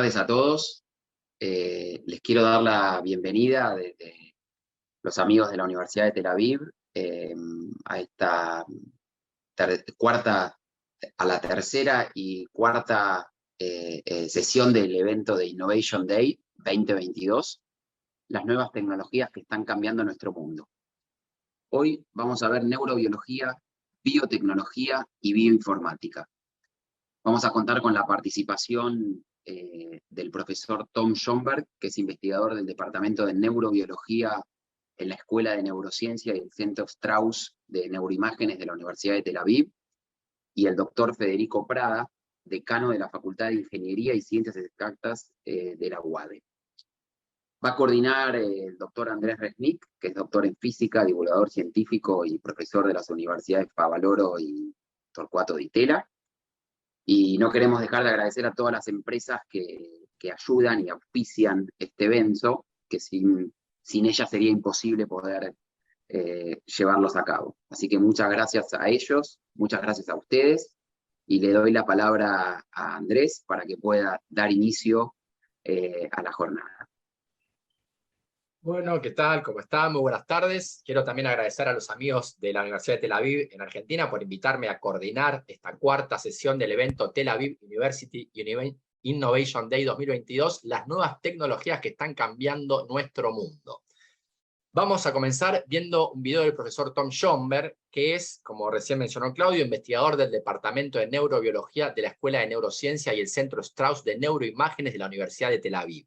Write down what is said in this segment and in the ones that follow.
tardes a todos. Les quiero dar la bienvenida desde los amigos de la Universidad de Tel Aviv a esta a la tercera y cuarta sesión del evento de Innovation Day 2022, las nuevas tecnologías que están cambiando nuestro mundo. Hoy vamos a ver neurobiología, biotecnología y bioinformática. Vamos a contar con la participación del profesor Tom Schomburg, que es investigador del Departamento de Neurobiología en la Escuela de Neurociencia y el Centro Strauss de Neuroimágenes de la Universidad de Tel Aviv, y el doctor Federico Prada, decano de la Facultad de Ingeniería y Ciencias Exactas de la UADE. Va a coordinar el doctor Andrés Resnick, que es doctor en física, divulgador científico y profesor de las universidades Favaloro y Torcuato Di Tella. Y no queremos dejar de agradecer a todas las empresas que ayudan y auspician este evento, que sin ellas sería imposible poder llevarlos a cabo. Así que muchas gracias a ellos, muchas gracias a ustedes, y le doy la palabra a Andrés para que pueda dar inicio a la jornada. Bueno, ¿qué tal? ¿Cómo están? Muy buenas tardes. Quiero también agradecer a los amigos de la Universidad de Tel Aviv en Argentina por invitarme a coordinar esta cuarta sesión del evento Tel Aviv University Innovation Day 2022, las nuevas tecnologías que están cambiando nuestro mundo. Vamos a comenzar viendo un video del profesor Tom Schomburg, que es, como recién mencionó Claudio, investigador del Departamento de Neurobiología de la Escuela de Neurociencia y el Centro Strauss de Neuroimágenes de la Universidad de Tel Aviv.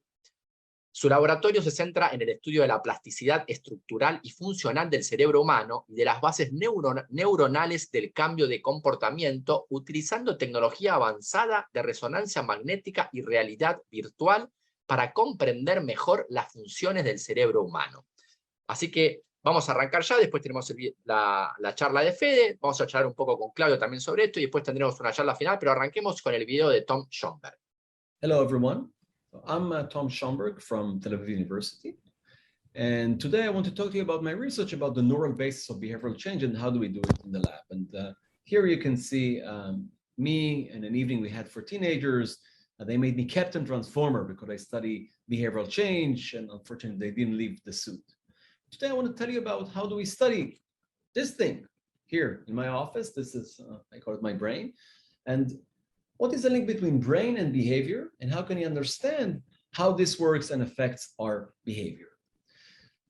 Su laboratorio se centra en el estudio de la plasticidad estructural y funcional del cerebro humano y de las bases neuronales del cambio de comportamiento, utilizando tecnología avanzada de resonancia magnética y realidad virtual para comprender mejor las funciones del cerebro humano. Así que vamos a arrancar ya, después tenemos la charla de Fede, vamos a charlar un poco con Claudio también sobre esto y después tendremos una charla final, pero arranquemos con el video de Tom Schomburg. Hello everyone. I'm Tom Schomburg from Tel Aviv University, and today I want to talk to you about my research about the neural basis of behavioral change and how do we do it in the lab. And here you can see me and an evening we had for teenagers. They made me Captain Transformer because I study behavioral change, and unfortunately they didn't leave the suit. Today I want to tell you about how do we study this thing here in my office. This is, I call it my brain. And what is the link between brain and behavior, and how can you understand how this works and affects our behavior?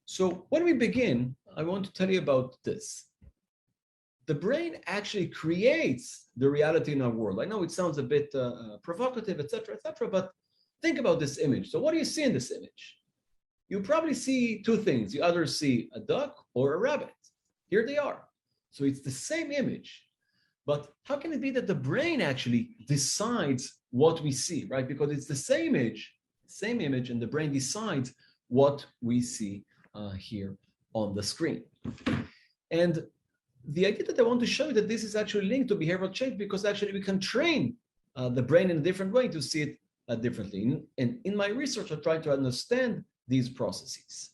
So when we begin, I want to tell you about this. The brain actually creates the reality in our world. I know it sounds a bit provocative, etc., but think about this image. So what do you see in this image? You probably see two things. You either see a duck or a rabbit. Here they are. So it's the same image. But how can it be that the brain actually decides what we see, right? Because it's the same image, and the brain decides what we see here on the screen. And the idea that I want to show you that this is actually linked to behavioral change, because actually we can train the brain in a different way to see it differently. And in my research, I try to understand these processes.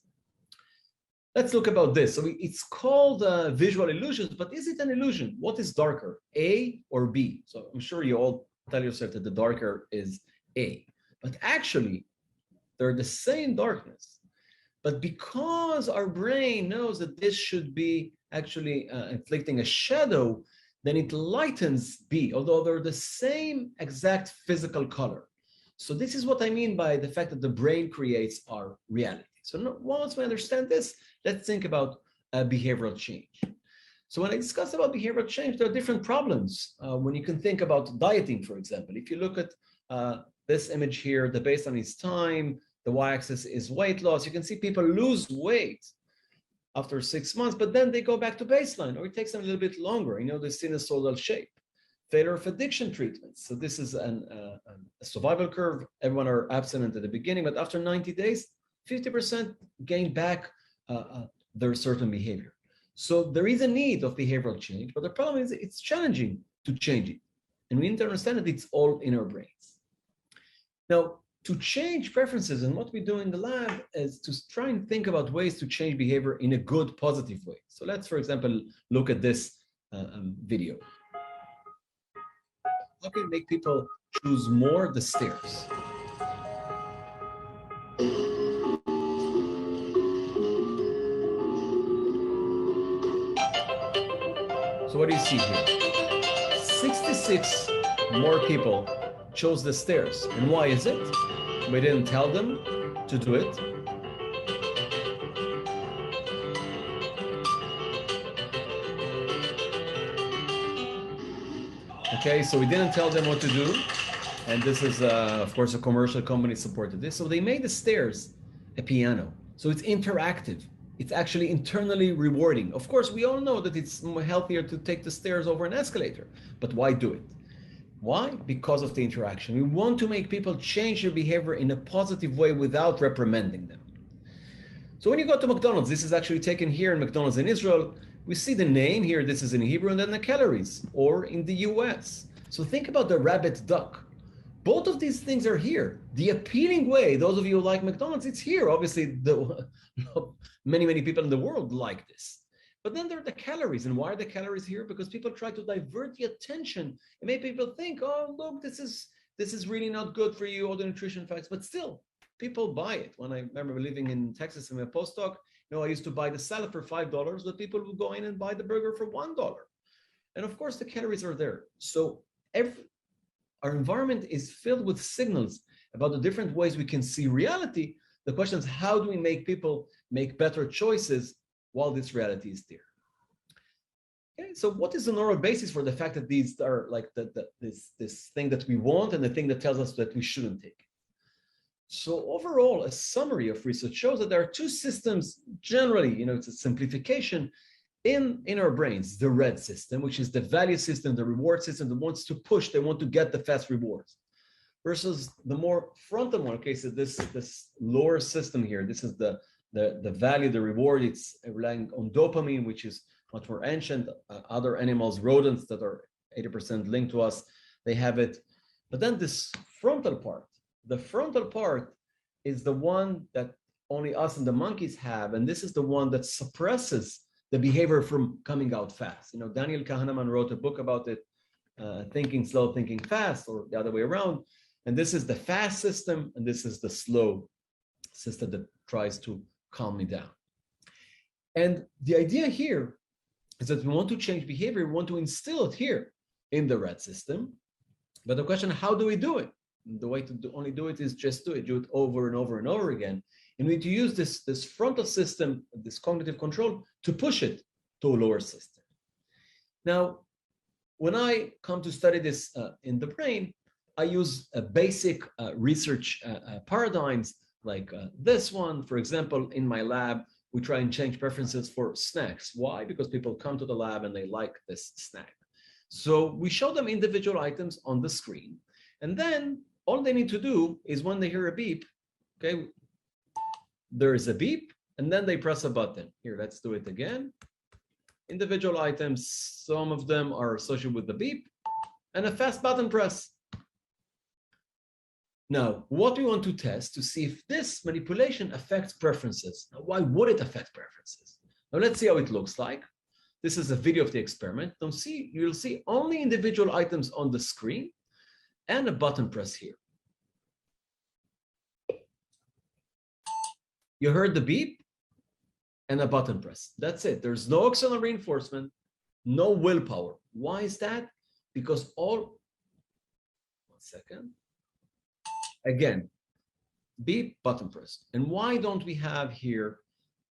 Let's look about this. So it's called visual illusions, but is it an illusion? What is darker, A or B? So I'm sure you all tell yourself that the darker is A, but actually they're the same darkness. But because our brain knows that this should be actually inflicting a shadow, then it lightens B, although they're the same exact physical color. So this is what I mean by the fact that the brain creates our reality. So once we understand this, let's think about behavioral change. So when I discuss about behavioral change, there are different problems. When you can think about dieting, for example, if you look at this image here, the baseline is time, the y-axis is weight loss. You can see people lose weight after 6 months, but then they go back to baseline, or it takes them a little bit longer. You know, the sinusoidal shape. Failure of addiction treatments. So this is a survival curve. Everyone are abstinent at the beginning, but after 90 days, 50% gain back their certain behavior. So there is a need of behavioral change, but the problem is it's challenging to change it. And we need to understand that it's all in our brains. Now, to change preferences, and what we do in the lab is to try and think about ways to change behavior in a good, positive way. So let's, for example, look at this video. How can we make people choose more the stairs? So what do you see here? 66 more people chose the stairs. And why is it? We didn't tell them to do it. Okay, so we didn't tell them what to do. And this is, of course, a commercial company supported this. So they made the stairs a piano. So it's interactive. It's actually internally rewarding. Of course, we all know that it's healthier to take the stairs over an escalator. But why do it? Why? Because of the interaction. We want to make people change their behavior in a positive way without reprimanding them. So when you go to McDonald's, this is actually taken here in McDonald's in Israel. We see the name here, this is in Hebrew, and then the calories, or in the US. So think about the rabbit duck. Both of these things are here. The appealing way, those of you who like McDonald's, it's here. Obviously, many people in the world like this. But then there are the calories. And why are the calories here? Because people try to divert the attention and make people think, oh, look, this is really not good for you, all the nutrition facts. But still, people buy it. When I remember living in Texas in my postdoc, I used to buy the salad for $5, but people would go in and buy the burger for $1. And of course, the calories are there. So our environment is filled with signals about the different ways we can see reality. The question is, how do we make people make better choices while this reality is there? Okay, so what is the neural basis for the fact that these are like this thing that we want and the thing that tells us that we shouldn't take? So overall, a summary of research shows that there are two systems generally, it's a simplification in our brains: the red system, which is the value system, the reward system that wants to push, they want to get the fast rewards, versus the more frontal one. Okay, so this lower system here, this is the value, the reward. It's relying on dopamine, which is much more ancient. Other animals, rodents that are 80% linked to us, they have it. But then this frontal part, the frontal part is the one that only us and the monkeys have, and this is the one that suppresses the behavior from coming out fast. Daniel Kahneman wrote a book about it, Thinking Slow, Thinking Fast, or the other way around. And this is the fast system, and this is the slow system that tries to calm me down. And the idea here is that we want to change behavior, we want to instill it here in the red system. But the question, how do we do it? The way to only do it is just do it over and over and over again. And we need to use this frontal system, this cognitive control, to push it to a lower system. Now, when I come to study this in the brain, I use basic research paradigms like this one. For example, in my lab, we try and change preferences for snacks. Why? Because people come to the lab and they like this snack. So we show them individual items on the screen. And then all they need to do is when they hear a beep, okay, there is a beep, and then they press a button. Here, let's do it again. Individual items, some of them are associated with the beep, and a fast button press. Now, what we want to test to see if this manipulation affects preferences. Now, why would it affect preferences? Now, let's see how it looks like. This is a video of the experiment. You'll see only individual items on the screen and a button press here. You heard the beep and a button press. That's it. There's no external reinforcement, no willpower. Why is that? Because one second. Again, beep, button press. And why don't we have here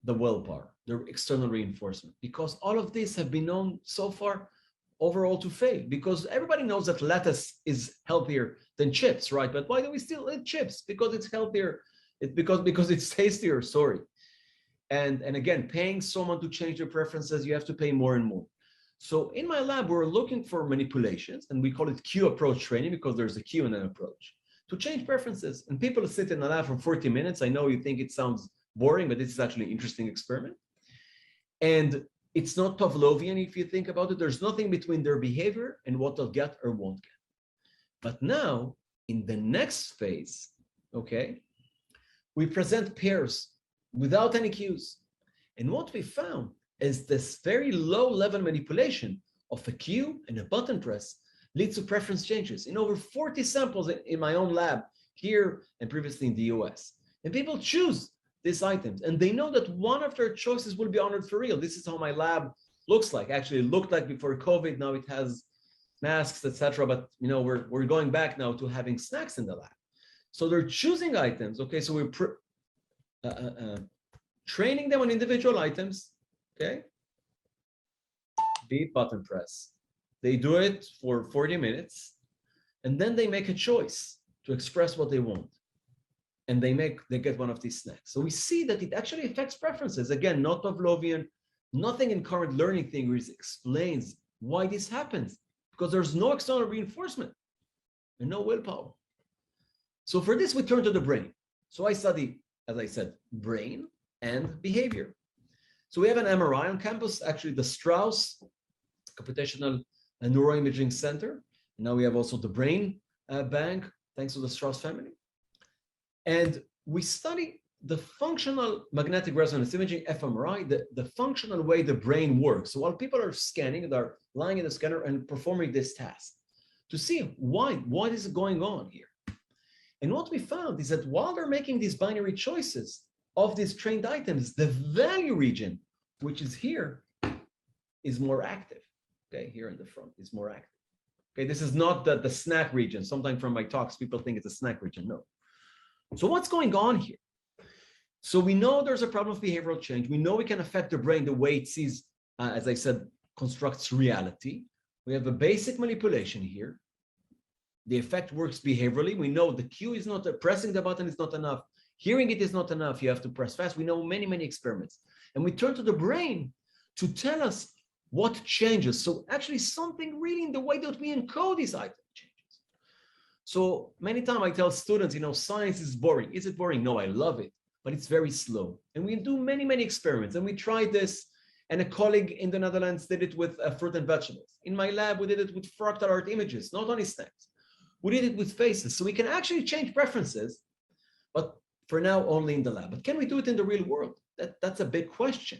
the willpower, the external reinforcement? Because all of these have been known so far overall to fail, because everybody knows that lettuce is healthier than chips, right? But why do we still eat chips? Because it's healthier. Because it's tastier, sorry. And again, paying someone to change their preferences, you have to pay more and more. So in my lab, we're looking for manipulations, and we call it cue approach training because there's a cue and an approach to change preferences. And people sit in the lab for 40 minutes. I know you think it sounds boring, but this is actually an interesting experiment. And it's not Pavlovian if you think about it. There's nothing between their behavior and what they'll get or won't get. But now, in the next phase, okay, we present pairs without any cues. And what we found is this very low level manipulation of a cue and a button press leads to preference changes in over 40 samples in my own lab here and previously in the US. And people choose these items, and they know that one of their choices will be honored for real. This is how my lab looks like. Actually, it looked like before COVID. Now it has masks, etc. But we're going back now to having snacks in the lab. So they're choosing items. Okay, so we're training them on individual items. Okay, beep, button press. They do it for 40 minutes, and then they make a choice to express what they want. And they get one of these snacks. So we see that it actually affects preferences. Again, not Pavlovian, nothing in current learning theories explains why this happens, because there's no external reinforcement and no willpower. So for this, we turn to the brain. So I study, as I said, brain and behavior. So we have an MRI on campus, actually the Strauss Computational Neuroimaging Center. And now we have also the brain bank, thanks to the Strauss family. And we study the functional magnetic resonance imaging, fMRI, the functional way the brain works. So while people are scanning, they're lying in the scanner and performing this task to see what is going on here. And what we found is that while they're making these binary choices of these trained items, the value region, which is here, is more active. Okay, here in the front is more active. Okay, this is not the snack region. Sometimes from my talks, people think it's a snack region. No. So what's going on here? So we know there's a problem of behavioral change. We know we can affect the brain the way it sees, as I said, constructs reality. We have a basic manipulation here. The effect works behaviorally. We know the cue is not, pressing the button is not enough. Hearing it is not enough. You have to press fast. We know many, many experiments. And we turn to the brain to tell us what changes. So actually something really in the way that we encode these items changes. So many times I tell students, science is boring. Is it boring? No, I love it, but it's very slow. And we do many, many experiments. And we tried this, and a colleague in the Netherlands did it with fruit and vegetables. In my lab, we did it with fractal art images, not only snacks. We did it with faces. So we can actually change preferences, but for now, only in the lab. But can we do it in the real world? That's a big question.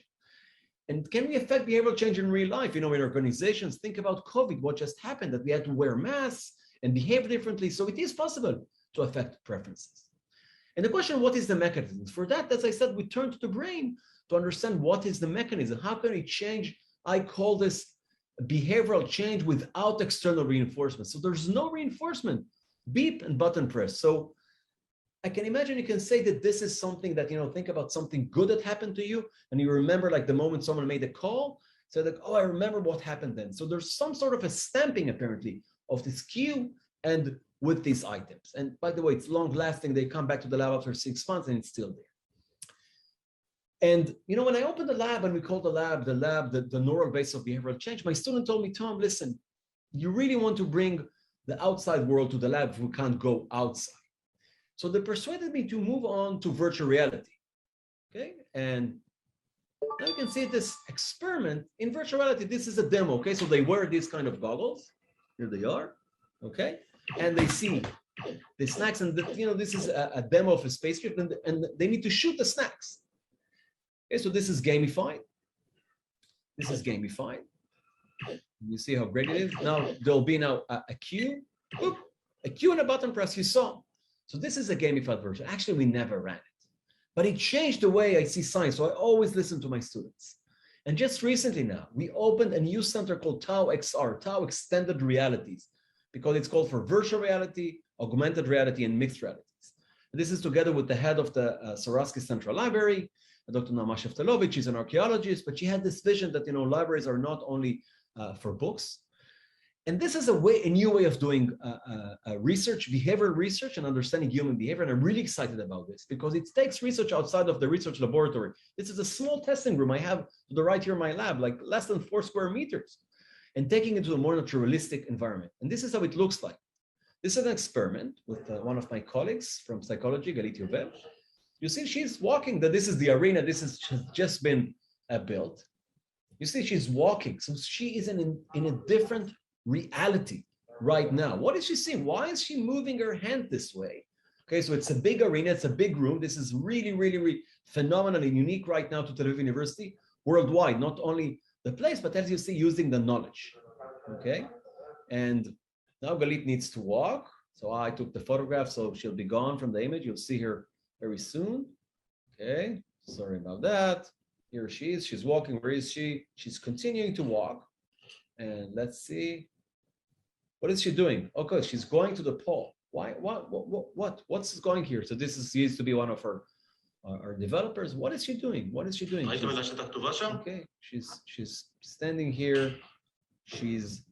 And can we affect behavioral change in real life? In organizations, think about COVID, what just happened, that we had to wear masks and behave differently. So it is possible to affect preferences. And the question, what is the mechanism? For that, as I said, we turn to the brain to understand what is the mechanism. How can we change? I call this behavioral change without external reinforcement. So there's no reinforcement, beep and button press. So I can imagine you can say that this is something that, think about something good that happened to you, and you remember like the moment someone made a call, so like, oh, I remember what happened then. So there's some sort of a stamping apparently of this cue and with these items. And by the way, it's long lasting. They come back to the lab after 6 months and it's still there. And, when I opened the lab and we called the lab, the neural base of behavioral change, my student told me, Tom, listen, you really want to bring the outside world to the lab if we can't go outside. So they persuaded me to move on to virtual reality. Okay, and now you can see this experiment in virtual reality. This is a demo. Okay, so they wear these kind of goggles. Here they are. Okay, and they see the snacks, and this is a demo of a spaceship, and they need to shoot the snacks. Okay, so this is gamified. This is gamified. You see how great it is. Now there'll be a cue, a cue and a button press. You saw. So this is a gamified version. Actually, we never ran it, but it changed the way I see science. So I always listen to my students. And just recently now, we opened a new center called Tau XR, Tau Extended Realities, because it's called for virtual reality, augmented reality, and mixed realities. And this is together with the head of the Swarovski Central Library, Dr. Naama Sheftelovich. She's an archaeologist, but she had this vision that, libraries are not only for books. And this is a new way of doing research, behavioral research, and understanding human behavior. And I'm really excited about this because it takes research outside of the research laboratory. This is a small testing room I have to the right here in my lab, like less than 4 square meters, and taking it to a more naturalistic environment. And this is how it looks like. This is an experiment with one of my colleagues from psychology, Galit Yovel. You see, she's walking. This is the arena. This has just been built. You see, she's walking. So she is in a different reality right now. What is she seeing? Why is she moving her hand this way? Okay, so it's a big arena, it's a big room. This is really, really, really phenomenally unique right now to Tel Aviv University, worldwide, not only the place, but as you see, using the knowledge. Okay, and now Galit needs to walk. So I took the photograph, so she'll be gone from the image. You'll see her very soon. Okay, sorry about that. Here she is. She's walking. Where is she? She's continuing to walk. And let's see. What is she doing? Okay, she's going to the pole. Why? What's going here? So this is used to be one of our developers. What is she doing? What is she doing? Okay, she's standing here. She's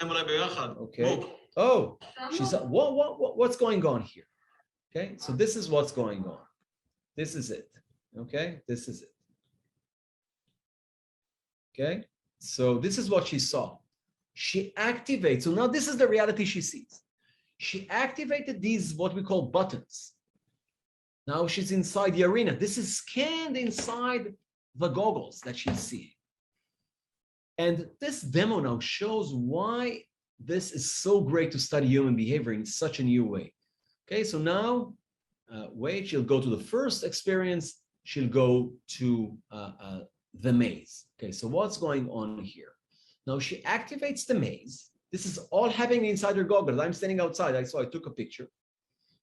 okay. Oh, she's what's going on here? Okay, so this is what's going on. This is it. Okay, this is it. Okay, so this is what she saw. She activates. So now this is the reality she sees. She activated these, what we call buttons. Now she's inside the arena. This is scanned inside the goggles that she's seeing. And this demo now shows why this is so great to study human behavior in such a new way. Okay, so now, wait, she'll go to the first experience. She'll go to the maze. Okay, so what's going on here? Now she activates the maze. This is all happening inside her goggles. I'm standing outside. I took a picture.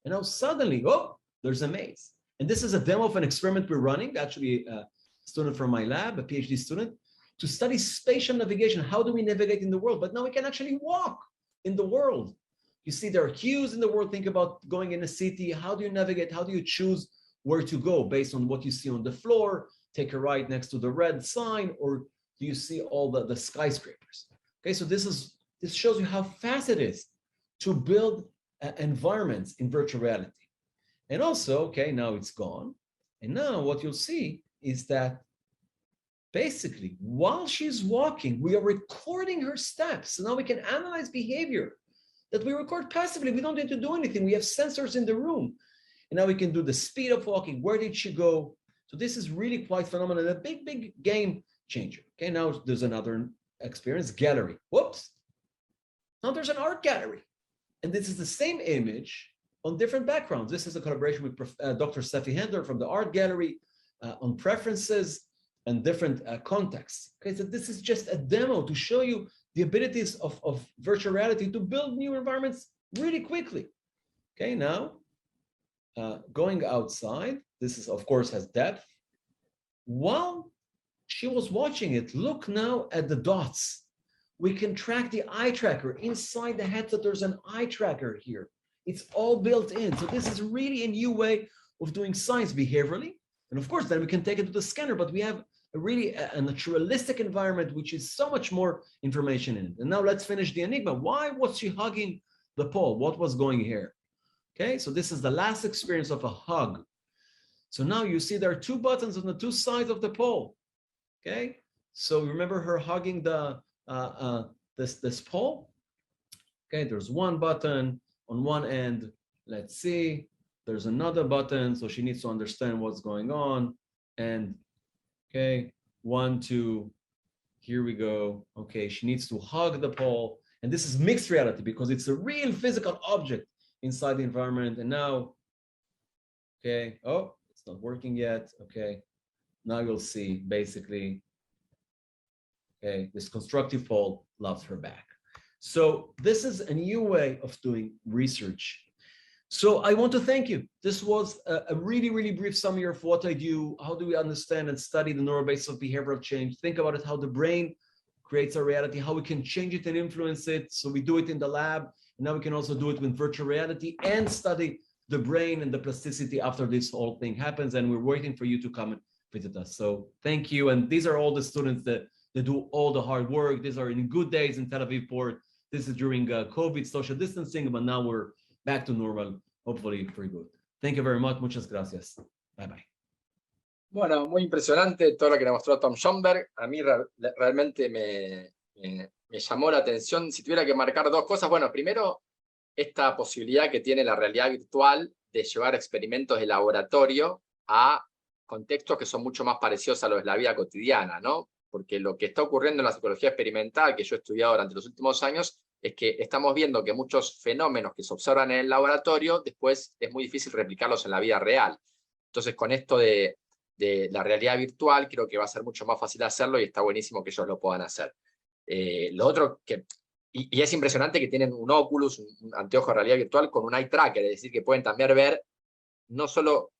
And now suddenly, oh, there's a maze. And this is a demo of an experiment we're running, actually a student from my lab, a PhD student, to study spatial navigation. How do we navigate in the world? But now we can actually walk in the world. You see there are cues in the world. Think about going in a city. How do you navigate? How do you choose where to go based on what you see on the floor? Take a right next to the red sign, or do you see all the skyscrapers? Okay, so this shows you how fast it is to build environments in virtual reality. And also, okay, now it's gone. And now what you'll see is that basically while she's walking, we are recording her steps. So now we can analyze behavior that we record passively. We don't need to do anything. We have sensors in the room. And now we can do the speed of walking. Where did she go? So this is really quite phenomenal, a big game changer. Okay, now there's another experience, gallery. Whoops. Now there's an art gallery. And this is the same image on different backgrounds. This is a collaboration with Dr. Steffi Handler from the art gallery on preferences and different contexts. Okay, so this is just a demo to show you the abilities of virtual reality to build new environments really quickly. Okay, now going outside, this is, of course, has depth. While she was watching it, look now at the dots. We can track the eye tracker. Inside the headset, there's an eye tracker here. It's all built in. So this is really a new way of doing science behaviorally. And of course, then we can take it to the scanner, but we have a naturalistic environment, which is so much more information in it. And now let's finish the enigma. Why was she hugging the pole? What was going here? Okay, so this is the last experience of a hug. So now you see there are two buttons on the two sides of the pole. Okay, so remember her hugging the this pole. Okay, there's one button on one end. Let's see, there's another button, so she needs to understand what's going on. And okay, 1, 2, here we go. Okay, she needs to hug the pole, and this is mixed reality because it's a real physical object inside the environment. And now, okay, oh, it's not working yet. Okay, now you'll see basically, okay, this constructive pole loves her back. So this is a new way of doing research. So I want to thank you. This was a really brief summary of what I do. How do we understand and study the neural basis of behavioral change? Think about it, how the brain creates a reality, how we can change it and influence it. So we do it in the lab. And now we can also do it with virtual reality and study the brain and the plasticity after this whole thing happens. And we're waiting for you to come and visit us. So thank you. And these are all the students that do all the hard work. These are in good days in Tel Aviv Port. This is during COVID social distancing, but now we're back to normal, hopefully for good. Thank you very much. Muchas gracias. Bye bye. Bueno, muy impresionante todo lo que nos mostró Tom Schomburg. A mí realmente me llamó la atención. Si tuviera que marcar dos cosas, bueno, primero, esta posibilidad que tiene la realidad virtual de llevar experimentos de laboratorio a contextos que son mucho más parecidos a los de la vida cotidiana, ¿no? Porque lo que está ocurriendo en la psicología experimental, que yo he estudiado durante los últimos años, es que estamos viendo que muchos fenómenos que se observan en el laboratorio, después es muy difícil replicarlos en la vida real. Entonces, con esto de la realidad virtual, creo que va a ser mucho más fácil hacerlo y está buenísimo que ellos lo puedan hacer. Lo otro, y es impresionante que tienen un Oculus, un anteojo de realidad virtual con un eye tracker, es decir, que pueden también ver no solo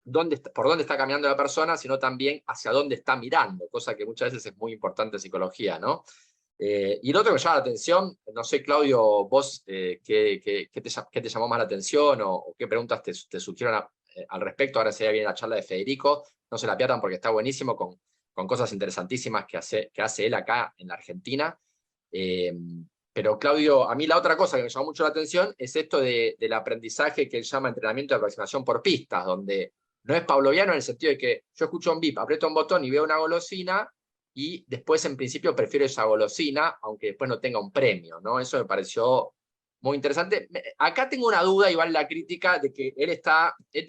por dónde está caminando la persona, sino también hacia dónde está mirando, cosa que muchas veces es muy importante en psicología, ¿no? Y lo otro que me llama la atención, no sé, Claudio, vos, ¿qué te llamó más la atención o qué preguntas te surgieron al respecto? Ahora se viene la charla de Federico, no se la pierdan porque está buenísimo con cosas interesantísimas que hace él acá en la Argentina. Pero Claudio, a mí la otra cosa que me llamó mucho la atención es esto del aprendizaje que él llama entrenamiento de aproximación por pistas, donde no es pavloviano en el sentido de que yo escucho un bip, aprieto un botón y veo una golosina, y después en principio prefiero esa golosina, aunque después no tenga un premio, ¿no? Eso me pareció muy interesante. Acá tengo una duda, y vale la crítica, de que él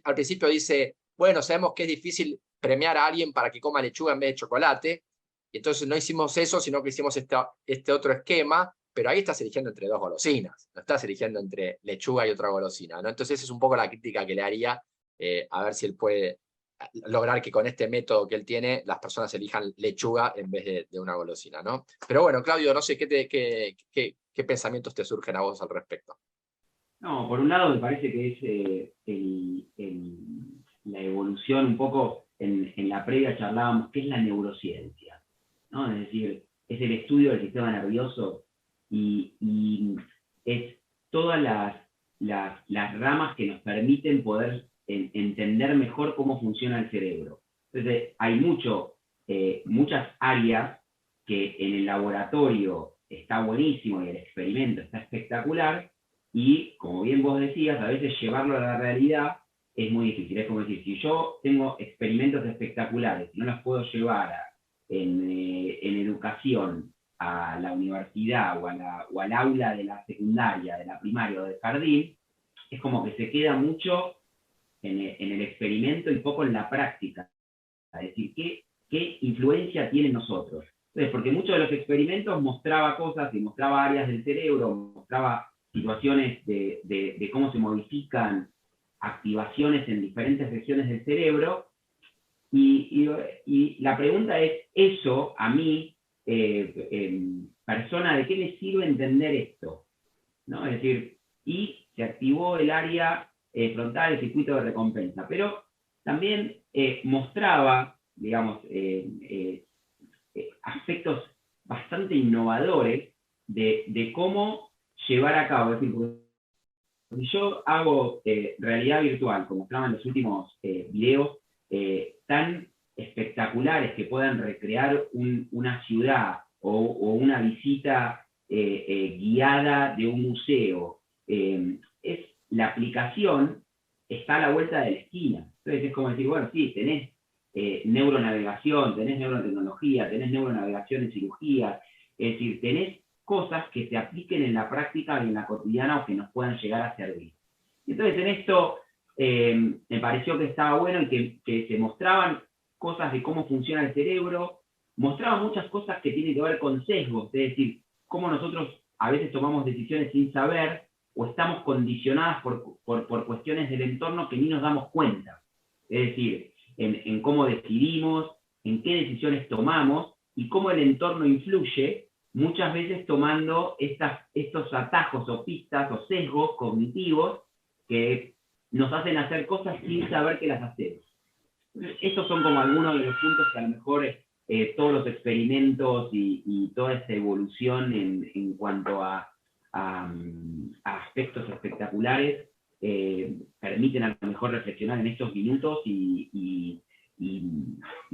al principio dice, bueno, sabemos que es difícil premiar a alguien para que coma lechuga en vez de chocolate, y entonces no hicimos eso, sino que hicimos este otro esquema, pero ahí estás eligiendo entre dos golosinas, no estás eligiendo entre lechuga y otra golosina, ¿no? Entonces esa es un poco la crítica que le haría, a ver si él puede lograr que con este método que él tiene las personas elijan lechuga en vez de una golosina, ¿no? Pero bueno, Claudio, no sé qué pensamientos te surgen a vos al respecto. No, por un lado me parece que es la evolución un poco, en la previa charlábamos, ¿qué es la neurociencia? ¿No? Es decir, es el estudio del sistema nervioso y es todas las ramas que nos permiten poder entender mejor cómo funciona el cerebro. Entonces, hay muchas áreas que en el laboratorio está buenísimo y el experimento está espectacular, y como bien vos decías, a veces llevarlo a la realidad es muy difícil. Es como decir, si yo tengo experimentos espectaculares y no los puedo llevar en educación a la universidad o al aula de la secundaria, de la primaria o del jardín, es como que se queda mucho en el experimento y poco en la práctica. Es decir, ¿qué influencia tiene en nosotros? Entonces, porque muchos de los experimentos mostraba cosas y mostraba áreas del cerebro, mostraba situaciones de cómo se modifican activaciones en diferentes regiones del cerebro, y la pregunta es, eso a mí, persona, ¿de qué me sirve entender esto? ¿No? Es decir, y se activó el área frontal, el circuito de recompensa, pero también mostraba, digamos, aspectos bastante innovadores de cómo llevar a cabo. Es decir, si yo hago realidad virtual, como mostraban en los últimos videos, tan espectaculares que puedan recrear una ciudad o una visita guiada de un museo, la aplicación está a la vuelta de la esquina. Entonces es como decir, bueno, sí, tenés neuronavegación, tenés neurotecnología, tenés neuronavegación en cirugía, es decir, tenés cosas que se apliquen en la práctica y en la cotidiana o que nos puedan llegar a servir. Entonces en esto me pareció que estaba bueno y que se mostraban cosas de cómo funciona el cerebro, mostraban muchas cosas que tienen que ver con sesgos, es decir, cómo nosotros a veces tomamos decisiones sin saber o estamos condicionadas por cuestiones del entorno que ni nos damos cuenta. Es decir, en cómo decidimos, en qué decisiones tomamos y cómo el entorno influye, muchas veces tomando estos atajos o pistas o sesgos cognitivos que nos hacen hacer cosas sin saber que las hacemos. Estos son como algunos de los puntos que a lo mejor todos los experimentos y toda esta evolución en cuanto a aspectos espectaculares permiten a lo mejor reflexionar en estos minutos y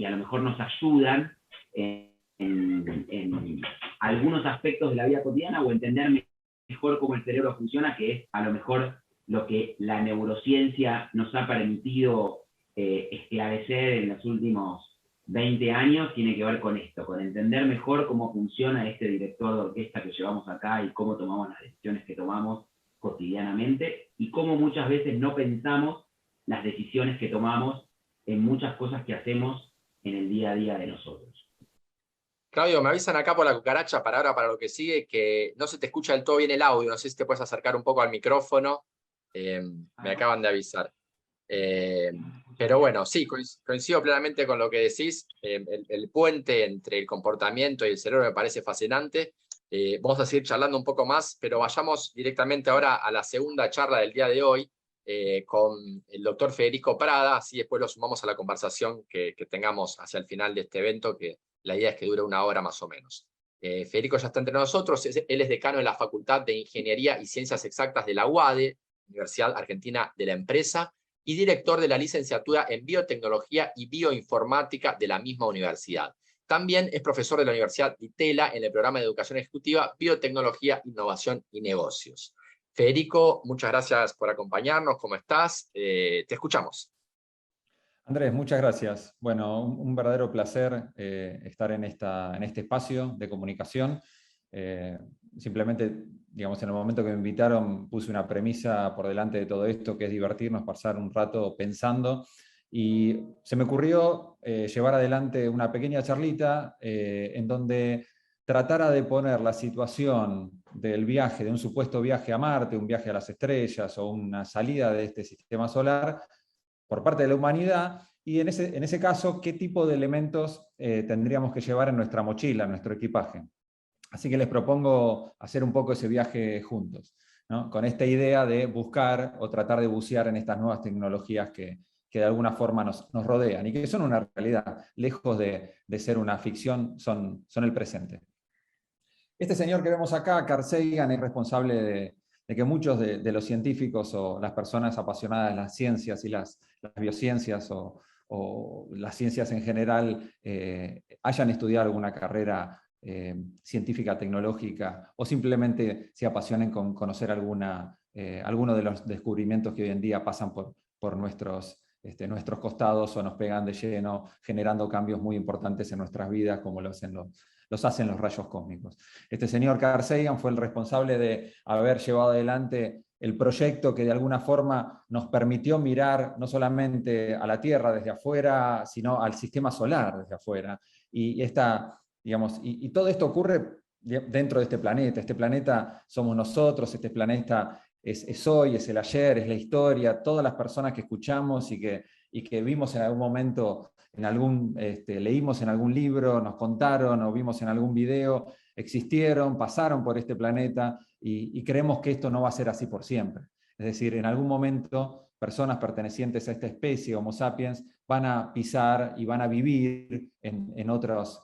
a lo mejor nos ayudan en algunos aspectos de la vida cotidiana o entender mejor cómo el cerebro funciona, que es a lo mejor lo que la neurociencia nos ha permitido esclarecer en los últimos 20 años, tiene que ver con esto, con entender mejor cómo funciona este director de orquesta que llevamos acá y cómo tomamos las decisiones que tomamos cotidianamente y cómo muchas veces no pensamos las decisiones que tomamos en muchas cosas que hacemos en el día a día de nosotros. Claudio, me avisan acá por la cucaracha para lo que sigue, que no se te escucha del todo bien el audio, no sé si te puedes acercar un poco al micrófono, me acaban de avisar. Pero bueno, sí, coincido plenamente con lo que decís, el puente entre el comportamiento y el cerebro me parece fascinante. Vamos a seguir charlando un poco más, pero vayamos directamente ahora a la segunda charla del día de hoy, con el doctor Federico Prada, así después lo sumamos a la conversación que tengamos hacia el final de este evento, que la idea es que dure 1 hora más o menos. Federico ya está entre nosotros, él es decano de la Facultad de Ingeniería y Ciencias Exactas de la UADE, Universidad Argentina de la Empresa, y director de la licenciatura en Biotecnología y Bioinformática de la misma universidad. También es profesor de la Universidad de Itela en el programa de Educación Ejecutiva, Biotecnología, Innovación y Negocios. Federico, muchas gracias por acompañarnos. ¿Cómo estás? Te escuchamos. Andrés, muchas gracias. Bueno, un verdadero placer estar en este espacio de comunicación. Simplemente, digamos, en el momento que me invitaron, puse una premisa por delante de todo esto, que es divertirnos, pasar un rato pensando. Y se me ocurrió llevar adelante una pequeña charlita en donde tratara de poner la situación del viaje, de un supuesto viaje a Marte, un viaje a las estrellas o una salida de este sistema solar por parte de la humanidad, y en ese caso, qué tipo de elementos tendríamos que llevar en nuestra mochila, en nuestro equipaje. Así que les propongo hacer un poco ese viaje juntos, ¿no? Con esta idea de buscar o tratar de bucear en estas nuevas tecnologías que de alguna forma nos rodean y que son una realidad, lejos de ser una ficción, son el presente. Este señor que vemos acá, Carl Sagan, es responsable de que muchos de los científicos o las personas apasionadas de las ciencias y las biociencias o las ciencias en general hayan estudiado alguna carrera científica, tecnológica, o simplemente se apasionen con conocer alguno de los descubrimientos que hoy en día pasan por nuestros costados o nos pegan de lleno, generando cambios muy importantes en nuestras vidas, como los hacen los rayos cósmicos. Este señor Carl Sagan fue el responsable de haber llevado adelante el proyecto que de alguna forma nos permitió mirar no solamente a la Tierra desde afuera, sino al sistema solar desde afuera. Y todo esto ocurre dentro de este planeta. Este planeta somos nosotros, este planeta es hoy, es el ayer, es la historia, todas las personas que escuchamos y que vimos en algún momento, leímos en algún libro, nos contaron o vimos en algún video, existieron, pasaron por este planeta y creemos que esto no va a ser así por siempre. Es decir, en algún momento personas pertenecientes a esta especie, Homo sapiens, van a pisar y van a vivir en otros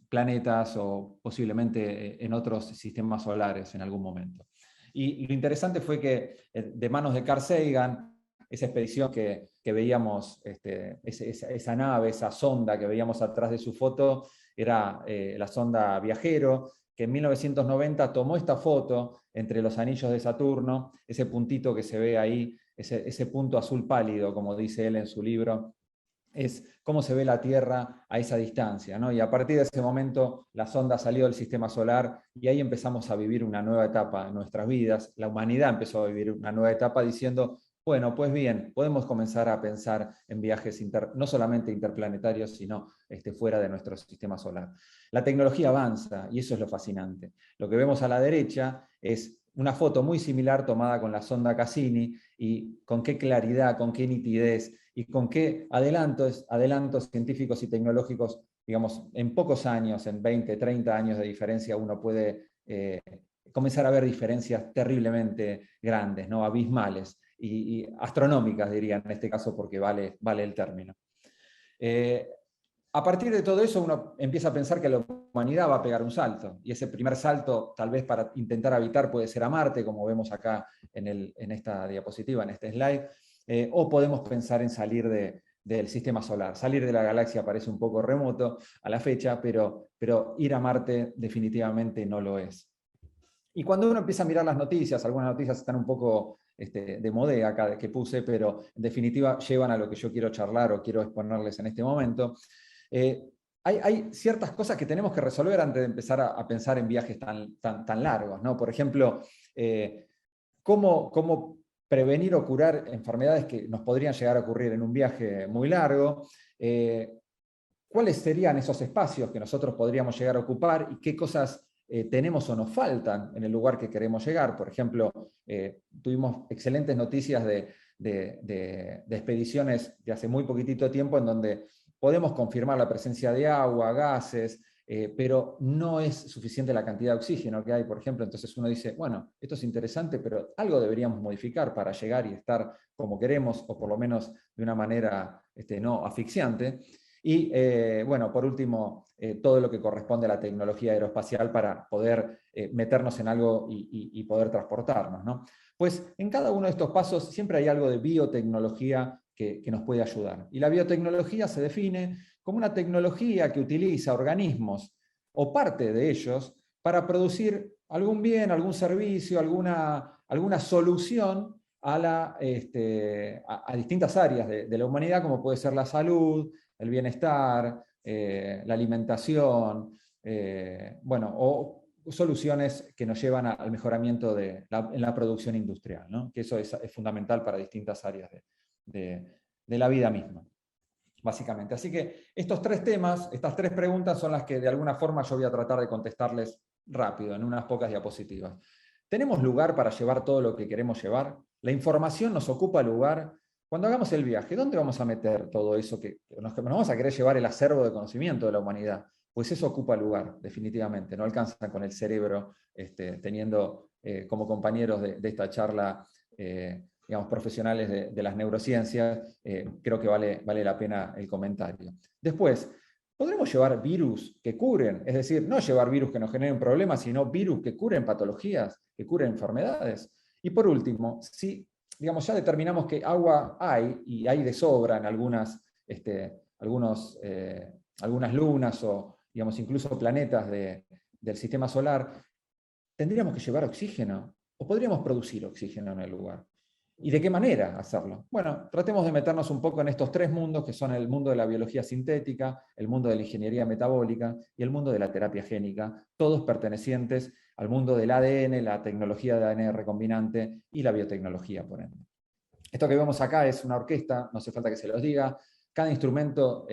planetas o posiblemente en otros sistemas solares en algún momento. Y lo interesante fue que de manos de Carl Sagan, esa expedición que veíamos, esa nave, esa sonda que veíamos atrás de su foto, era la sonda Viajero, que en 1990 tomó esta foto entre los anillos de Saturno, ese puntito que se ve ahí, ese punto azul pálido, como dice él en su libro, es cómo se ve la Tierra a esa distancia, ¿no? Y a partir de ese momento la sonda salió del sistema solar y ahí empezamos a vivir una nueva etapa en nuestras vidas. La humanidad empezó a vivir una nueva etapa diciendo, bueno, pues bien, podemos comenzar a pensar en viajes no solamente interplanetarios, sino fuera de nuestro sistema solar. La tecnología avanza y eso es lo fascinante. Lo que vemos a la derecha es una foto muy similar tomada con la sonda Cassini y con qué claridad, con qué nitidez y con qué adelantos científicos y tecnológicos, digamos, en pocos años, en 20, 30 años de diferencia, uno puede comenzar a ver diferencias terriblemente grandes, ¿no? Abismales y astronómicas, diría en este caso, porque vale el término. A partir de todo eso uno empieza a pensar que la humanidad va a pegar un salto, y ese primer salto, tal vez para intentar habitar, puede ser a Marte, como vemos acá en esta diapositiva, en este slide, o podemos pensar en salir del sistema solar. Salir de la galaxia parece un poco remoto a la fecha, pero ir a Marte definitivamente no lo es. Y cuando uno empieza a mirar las noticias, algunas noticias están un poco de modé acá que puse, pero en definitiva llevan a lo que yo quiero charlar o quiero exponerles en este momento. Hay ciertas cosas que tenemos que resolver antes de empezar a pensar en viajes tan largos, ¿no? Por ejemplo, ¿cómo prevenir o curar enfermedades que nos podrían llegar a ocurrir en un viaje muy largo? ¿Cuáles serían esos espacios que nosotros podríamos llegar a ocupar y qué cosas tenemos o nos faltan en el lugar que queremos llegar? Por ejemplo, tuvimos excelentes noticias de expediciones de hace muy poquitito tiempo en donde podemos confirmar la presencia de agua, gases, pero no es suficiente la cantidad de oxígeno que hay, por ejemplo. Entonces uno dice, bueno, esto es interesante, pero algo deberíamos modificar para llegar y estar como queremos, o por lo menos de una manera no asfixiante. Y bueno, por último, todo lo que corresponde a la tecnología aeroespacial para poder meternos en algo y poder transportarnos, ¿no? Pues en cada uno de estos pasos siempre hay algo de biotecnología que nos puede ayudar. Y la biotecnología se define como una tecnología que utiliza organismos o parte de ellos para producir algún bien, algún servicio, alguna solución a distintas áreas de la humanidad, como puede ser la salud, el bienestar, la alimentación, bueno, o soluciones que nos llevan al mejoramiento en la producción industrial, ¿no? Que eso es fundamental para distintas áreas de la vida misma, básicamente. Así que estos tres temas, estas tres preguntas son las que de alguna forma yo voy a tratar de contestarles rápido, en unas pocas diapositivas. ¿Tenemos lugar para llevar todo lo que queremos llevar? ¿La información nos ocupa lugar? Cuando hagamos el viaje, ¿dónde vamos a meter todo eso que nos vamos a querer llevar el acervo de conocimiento de la humanidad? Pues eso ocupa lugar, definitivamente. No alcanza con el cerebro, teniendo como compañeros de esta charla, digamos, profesionales de las neurociencias. Creo que vale la pena el comentario. Después, ¿podremos llevar virus que curen? Es decir, no llevar virus que nos generen problemas, sino virus que curen patologías, que curen enfermedades. Y por último, si digamos, ya determinamos que agua hay, y hay de sobra en algunas lunas o digamos, incluso planetas del sistema solar, ¿tendríamos que llevar oxígeno? ¿O podríamos producir oxígeno en el lugar? ¿Y de qué manera hacerlo? Bueno, tratemos de meternos un poco en estos tres mundos, que son el mundo de la biología sintética, el mundo de la ingeniería metabólica y el mundo de la terapia génica, todos pertenecientes al mundo del ADN, la tecnología de ADN recombinante y la biotecnología, por ende. Esto que vemos acá es una orquesta, no hace falta que se los diga. Cada instrumento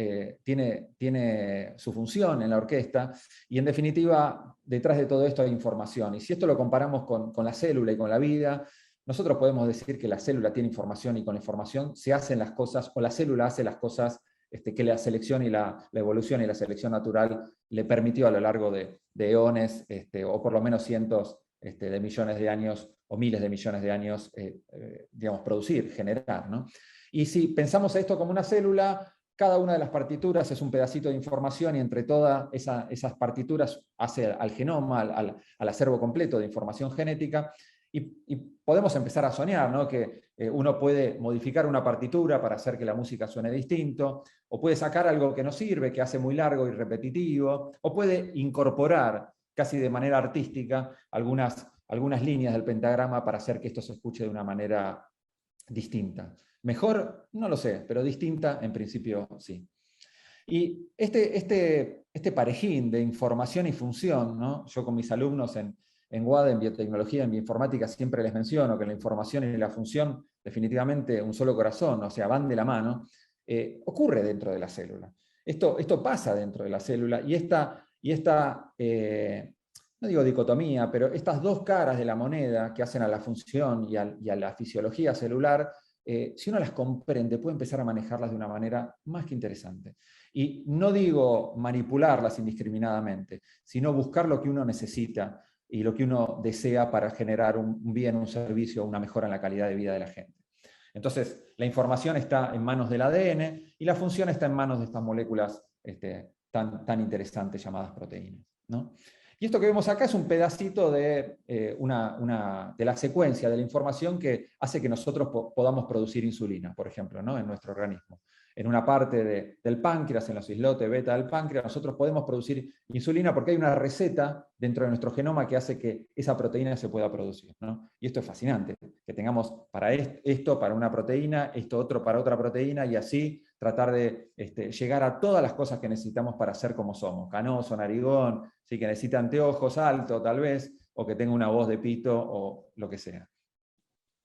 tiene su función en la orquesta, y en definitiva, detrás de todo esto hay información. Y si esto lo comparamos con la célula y con la vida, nosotros podemos decir que la célula tiene información, y con la información se hacen las cosas, o la célula hace las cosas que la selección y la evolución y la selección natural le permitió a lo largo de eones, o por lo menos cientos de millones de años, o miles de millones de años, digamos, producir, generar, ¿no? Y si pensamos esto como una célula, cada una de las partituras es un pedacito de información, y entre todas esas partituras hace al genoma, al acervo completo de información genética, y podemos empezar a soñar, ¿no? Que uno puede modificar una partitura para hacer que la música suene distinto, o puede sacar algo que no sirve, que hace muy largo y repetitivo, o puede incorporar casi de manera artística algunas líneas del pentagrama para hacer que esto se escuche de una manera distinta. Mejor, no lo sé, pero distinta en principio sí. Y este parejín de información y función, ¿no? Yo con mis alumnos en UADE, en biotecnología, en bioinformática, siempre les menciono que la información y la función, definitivamente un solo corazón, o sea, van de la mano, ocurre dentro de la célula. Esto pasa dentro de la célula, y esta no digo dicotomía, pero estas dos caras de la moneda que hacen a la función y a la fisiología celular, si uno las comprende, puede empezar a manejarlas de una manera más que interesante. Y no digo manipularlas indiscriminadamente, sino buscar lo que uno necesita y lo que uno desea para generar un bien, un servicio, una mejora en la calidad de vida de la gente. Entonces, la información está en manos del ADN, y la función está en manos de estas moléculas tan interesantes llamadas proteínas, ¿no? Y esto que vemos acá es un pedacito de la secuencia de la información que hace que nosotros podamos producir insulina, por ejemplo, ¿no? En nuestro organismo. En una parte del páncreas, en los islotes beta del páncreas, nosotros podemos producir insulina porque hay una receta dentro de nuestro genoma que hace que esa proteína se pueda producir, ¿no? Y esto es fascinante, que tengamos para esto para una proteína, esto otro para otra proteína, y así tratar de llegar a todas las cosas que necesitamos para ser como somos. Canoso, narigón, sí, que necesita anteojos, alto tal vez, o que tenga una voz de pito, o lo que sea.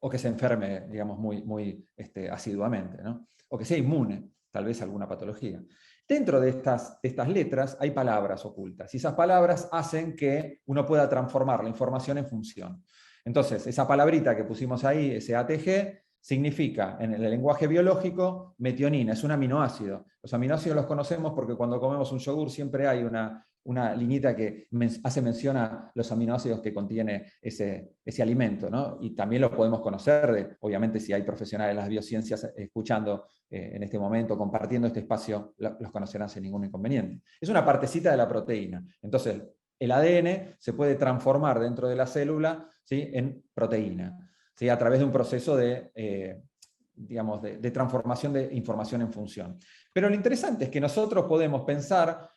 O que se enferme, digamos, muy asiduamente, ¿no? O que sea inmune, tal vez a alguna patología. Dentro de estas letras hay palabras ocultas, y esas palabras hacen que uno pueda transformar la información en función. Entonces, esa palabrita que pusimos ahí, ese ATG, significa, en el lenguaje biológico, metionina, es un aminoácido. Los aminoácidos los conocemos porque cuando comemos un yogur siempre hay una una liñita que hace mención a los aminoácidos que contiene ese alimento, ¿no? Y también lo podemos conocer, obviamente si hay profesionales de las biociencias escuchando en este momento, compartiendo este espacio, los conocerán sin ningún inconveniente. Es una partecita de la proteína. Entonces, el ADN se puede transformar dentro de la célula, ¿sí?, en proteína, ¿sí?, a través de un proceso de transformación de información en función. Pero lo interesante es que nosotros podemos pensar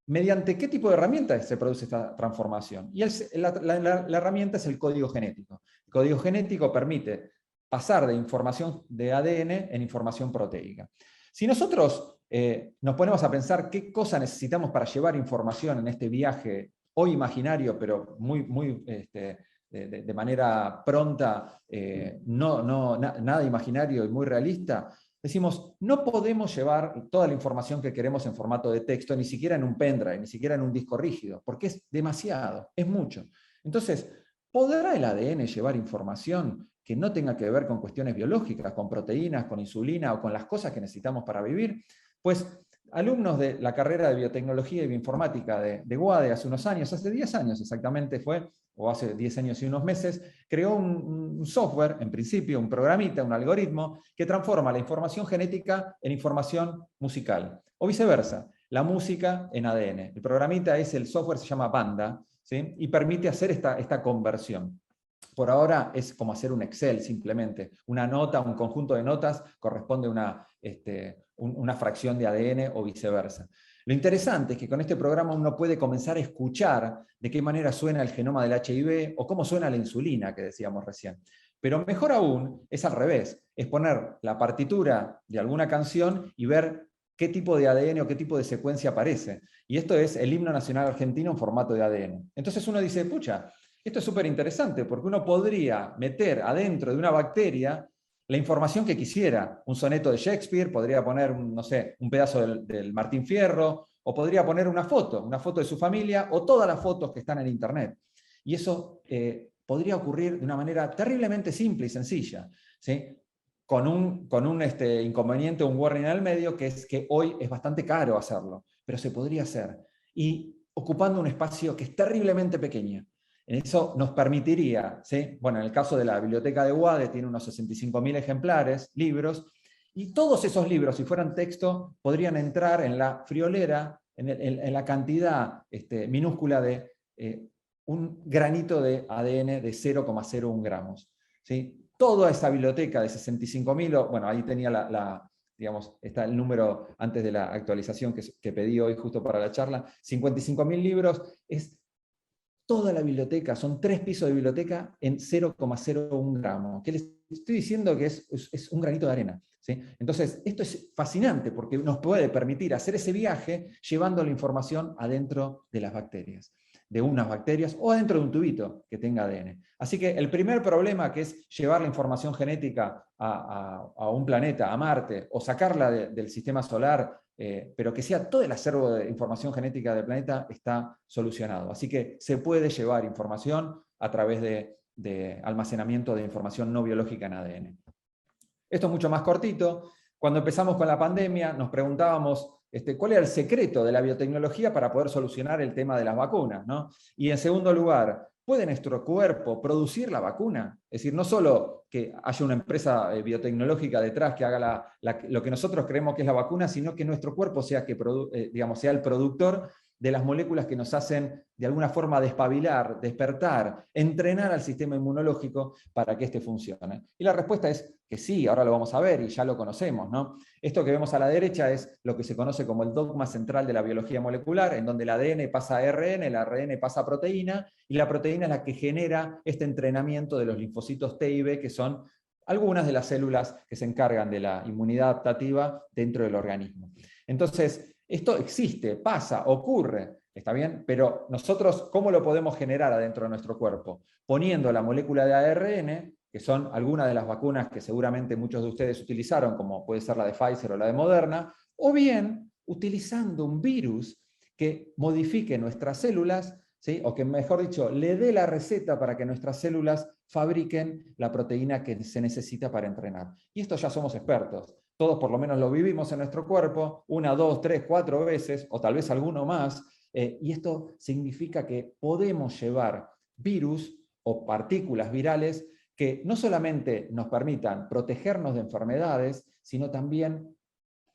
mediante qué tipo de herramientas se produce esta transformación. Y la herramienta es el código genético. El código genético permite pasar de información de ADN en información proteica. Si nosotros nos ponemos a pensar qué cosa necesitamos para llevar información en este viaje, hoy imaginario, pero de manera pronta, nada imaginario y muy realista, decimos, no podemos llevar toda la información que queremos en formato de texto, ni siquiera en un pendrive, ni siquiera en un disco rígido, porque es demasiado, es mucho. Entonces, ¿podrá el ADN llevar información que no tenga que ver con cuestiones biológicas, con proteínas, con insulina o con las cosas que necesitamos para vivir? Pues alumnos de la carrera de biotecnología y bioinformática de UADE hace unos años, hace 10 años exactamente fue, o hace 10 años y unos meses, creó un software, en principio, un programita, un algoritmo, que transforma la información genética en información musical, o viceversa, la música en ADN. El programita el software se llama Banda, ¿sí?, y permite hacer esta conversión. Por ahora es como hacer un Excel simplemente. Una nota, un conjunto de notas corresponde a una fracción de ADN o viceversa. Lo interesante es que con este programa uno puede comenzar a escuchar de qué manera suena el genoma del HIV o cómo suena la insulina que decíamos recién. Pero mejor aún es al revés, es poner la partitura de alguna canción y ver qué tipo de ADN o qué tipo de secuencia aparece. Y esto es el himno nacional argentino en formato de ADN. Entonces uno dice, pucha, esto es súper interesante porque uno podría meter adentro de una bacteria la información que quisiera. Un soneto de Shakespeare, podría poner, no sé, un pedazo del Martín Fierro, o podría poner una foto de su familia, o todas las fotos que están en Internet. Y eso podría ocurrir de una manera terriblemente simple y sencilla, ¿sí?, con un inconveniente, un warning al medio, que es que hoy es bastante caro hacerlo, pero se podría hacer. Y ocupando un espacio que es terriblemente pequeño. Eso nos permitiría, ¿sí?, bueno, en el caso de la biblioteca de UADE tiene unos 65.000 ejemplares, libros, y todos esos libros, si fueran texto, podrían entrar en la friolera, en la cantidad minúscula de un granito de ADN de 0,01 gramos. ¿Sí? Toda esa biblioteca de 65.000, bueno, ahí tenía digamos, está el número antes de la actualización que pedí hoy justo para la charla, 55.000 libros, es toda la biblioteca, son 3 pisos de biblioteca en 0,01 gramos. ¿Qué les estoy diciendo? Que es un granito de arena, ¿sí? Entonces, esto es fascinante porque nos puede permitir hacer ese viaje llevando la información adentro de las bacterias, de unas bacterias o adentro de un tubito que tenga ADN. Así que el primer problema, que es llevar la información genética a un planeta, a Marte, o sacarla del sistema solar, pero que sea todo el acervo de información genética del planeta, está solucionado. Así que se puede llevar información a través de almacenamiento de información no biológica en ADN. Esto es mucho más cortito. Cuando empezamos con la pandemia nos preguntábamos cuál era el secreto de la biotecnología para poder solucionar el tema de las vacunas, ¿no? Y en segundo lugar, ¿puede nuestro cuerpo producir la vacuna? Es decir, no solo que haya una empresa biotecnológica detrás que haga lo que nosotros creemos que es la vacuna, sino que nuestro cuerpo sea el productor de las moléculas que nos hacen de alguna forma despabilar, despertar, entrenar al sistema inmunológico para que éste funcione. Y la respuesta es que sí, ahora lo vamos a ver y ya lo conocemos, ¿no? Esto que vemos a la derecha es lo que se conoce como el dogma central de la biología molecular, en donde el ADN pasa a ARN, el ARN pasa a proteína, y la proteína es la que genera este entrenamiento de los linfocitos T y B, que son algunas de las células que se encargan de la inmunidad adaptativa dentro del organismo. Entonces, esto existe, pasa, ocurre, ¿está bien? Pero nosotros, ¿cómo lo podemos generar adentro de nuestro cuerpo? Poniendo la molécula de ARN, que son algunas de las vacunas que seguramente muchos de ustedes utilizaron, como puede ser la de Pfizer o la de Moderna, o bien utilizando un virus que modifique nuestras células, ¿sí?, o que, mejor dicho, le dé la receta para que nuestras células fabriquen la proteína que se necesita para entrenar. Y esto ya somos expertos. Todos por lo menos lo vivimos en nuestro cuerpo 1, 2, 3, 4 veces, o tal vez alguno más, Y esto significa que podemos llevar virus o partículas virales que no solamente nos permitan protegernos de enfermedades, sino también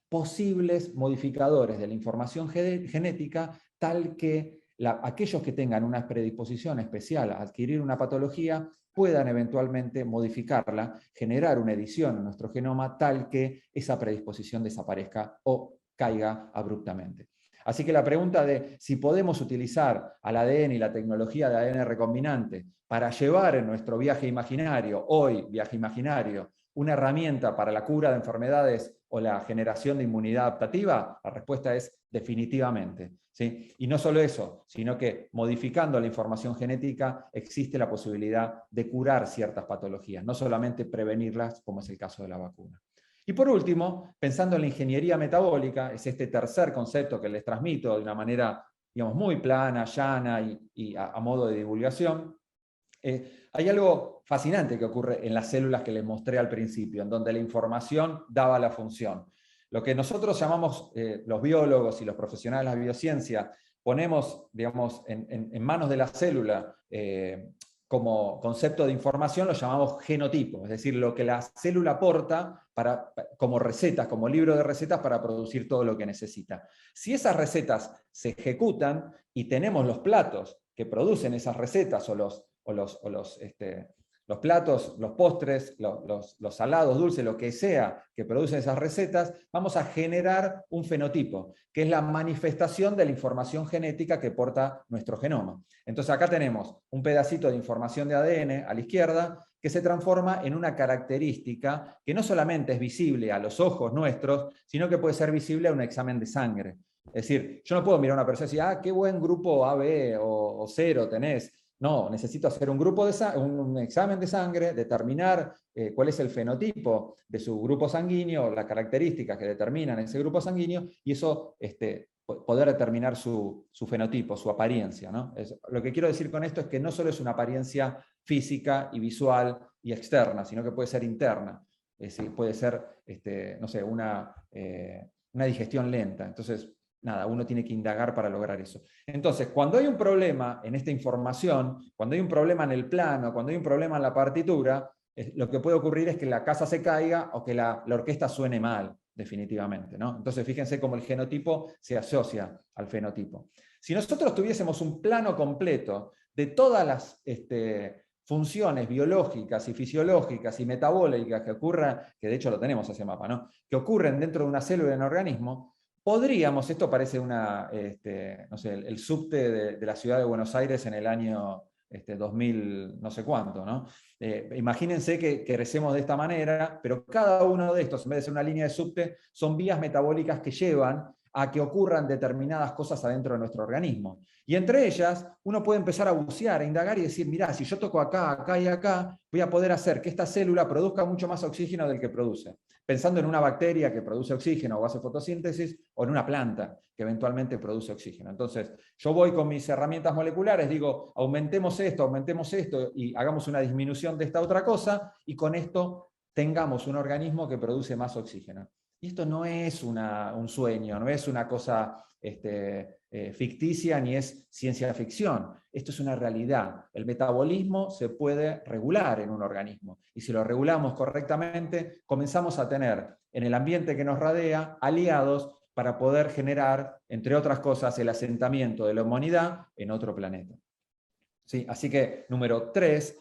posibles modificadores de la información genética, tal que aquellos que tengan una predisposición especial a adquirir una patología puedan eventualmente modificarla, generar una edición en nuestro genoma tal que esa predisposición desaparezca o caiga abruptamente. Así que la pregunta de si podemos utilizar al ADN y la tecnología de ADN recombinante para llevar en nuestro viaje imaginario, hoy viaje imaginario, una herramienta para la cura de enfermedades o la generación de inmunidad adaptativa, la respuesta es definitivamente. ¿Sí? Y no solo eso, sino que modificando la información genética existe la posibilidad de curar ciertas patologías, no solamente prevenirlas, como es el caso de la vacuna. Y por último, pensando en la ingeniería metabólica, es este tercer concepto que les transmito de una manera, digamos, muy plana, llana y a modo de divulgación. Hay algo fascinante que ocurre en las células que les mostré al principio, en donde la información daba la función. Lo que nosotros llamamos, los biólogos y los profesionales de la biociencia, ponemos, digamos, en manos de la célula como concepto de información, lo llamamos genotipo, es decir, lo que la célula aporta como recetas, como libro de recetas para producir todo lo que necesita. Si esas recetas se ejecutan y tenemos los platos que producen esas recetas o los platos, los postres, los salados, dulces, lo que sea que producen esas recetas, vamos a generar un fenotipo, que es la manifestación de la información genética que porta nuestro genoma. Entonces acá tenemos un pedacito de información de ADN a la izquierda, que se transforma en una característica que no solamente es visible a los ojos nuestros, sino que puede ser visible a un examen de sangre. Es decir, yo no puedo mirar a una persona y decir, ah, qué buen grupo AB o 0 tenés. No, necesito hacer un examen de sangre, determinar cuál es el fenotipo de su grupo sanguíneo, las características que determinan ese grupo sanguíneo, y eso poder determinar su fenotipo, su apariencia, ¿no? Lo que quiero decir con esto es que no solo es una apariencia física y visual y externa, sino que puede ser interna. Puede ser, no sé, una digestión lenta. Entonces, nada, uno tiene que indagar para lograr eso. Entonces, cuando hay un problema en esta información, cuando hay un problema en el plano, cuando hay un problema en la partitura, lo que puede ocurrir es que la casa se caiga o que la orquesta suene mal, definitivamente, ¿no? Entonces, fíjense cómo el genotipo se asocia al fenotipo. Si nosotros tuviésemos un plano completo de todas las funciones biológicas y fisiológicas y metabólicas que ocurran, que de hecho lo tenemos ese mapa, ¿no? Que ocurren dentro de una célula en un organismo, podríamos, esto parece no sé, el subte de la ciudad de Buenos Aires en el año 2000 no sé cuánto, ¿no? Imagínense que crecemos de esta manera, pero cada uno de estos, en vez de ser una línea de subte, son vías metabólicas que llevan a que ocurran determinadas cosas adentro de nuestro organismo. Y entre ellas, uno puede empezar a bucear, a indagar y decir, mirá, si yo toco acá, acá y acá, voy a poder hacer que esta célula produzca mucho más oxígeno del que produce. Pensando en una bacteria que produce oxígeno o hace fotosíntesis, o en una planta que eventualmente produce oxígeno. Entonces, yo voy con mis herramientas moleculares, digo, aumentemos esto, y hagamos una disminución de esta otra cosa, y con esto tengamos un organismo que produce más oxígeno. Y esto no es un sueño, no es una cosa ficticia ni es ciencia ficción. Esto es una realidad. El metabolismo se puede regular en un organismo. Y si lo regulamos correctamente, comenzamos a tener en el ambiente que nos rodea aliados para poder generar, entre otras cosas, el asentamiento de la humanidad en otro planeta. ¿Sí? Así que, número 3,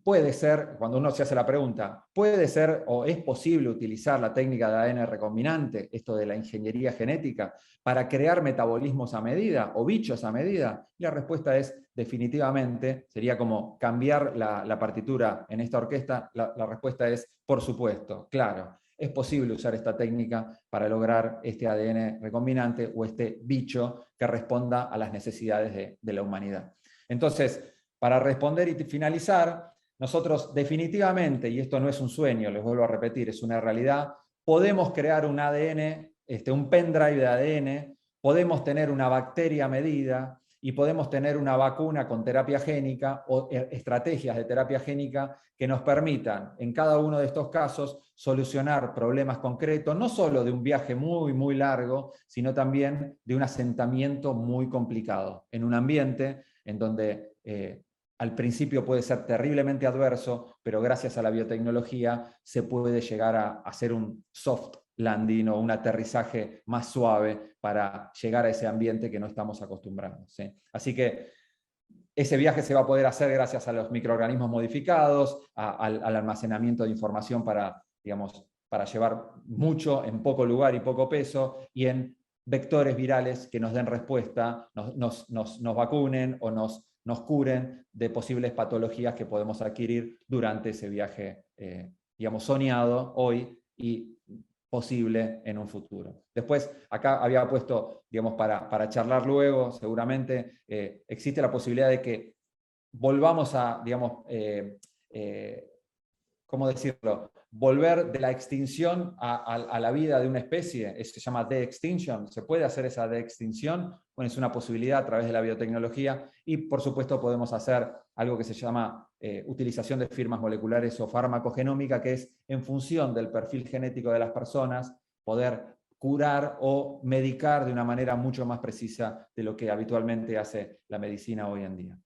puede ser, cuando uno se hace la pregunta, ¿puede ser o es posible utilizar la técnica de ADN recombinante, esto de la ingeniería genética, para crear metabolismos a medida o bichos a medida? Y la respuesta es definitivamente, sería como cambiar la partitura en esta orquesta, la respuesta es por supuesto, claro. Es posible usar esta técnica para lograr este ADN recombinante o este bicho que responda a las necesidades de la humanidad. Entonces, para responder y finalizar, nosotros definitivamente, y esto no es un sueño, les vuelvo a repetir, es una realidad, podemos crear un ADN, un pendrive de ADN, podemos tener una bacteria a medida, y podemos tener una vacuna con terapia génica o estrategias de terapia génica que nos permitan, en cada uno de estos casos, solucionar problemas concretos, no solo de un viaje muy, muy largo, sino también de un asentamiento muy complicado, en un ambiente en donde al principio puede ser terriblemente adverso, pero gracias a la biotecnología se puede llegar a hacer un soft landing o un aterrizaje más suave para llegar a ese ambiente que no estamos acostumbrados, ¿sí? Así que ese viaje se va a poder hacer gracias a los microorganismos modificados, al almacenamiento de información para, digamos, para llevar mucho en poco lugar y poco peso, y en vectores virales que nos den respuesta, nos vacunen o nos curen de posibles patologías que podemos adquirir durante ese viaje, digamos, soñado hoy y posible en un futuro. Después, acá había puesto, digamos, para charlar luego, seguramente, existe la posibilidad de que volvamos a, digamos, ¿cómo decirlo? Volver de la extinción a la vida de una especie, se llama de-extinction. ¿Se puede hacer esa de-extinción? Bueno, es una posibilidad a través de la biotecnología, y por supuesto podemos hacer algo que se llama utilización de firmas moleculares o farmacogenómica, que es en función del perfil genético de las personas, poder curar o medicar de una manera mucho más precisa de lo que habitualmente hace la medicina hoy en día.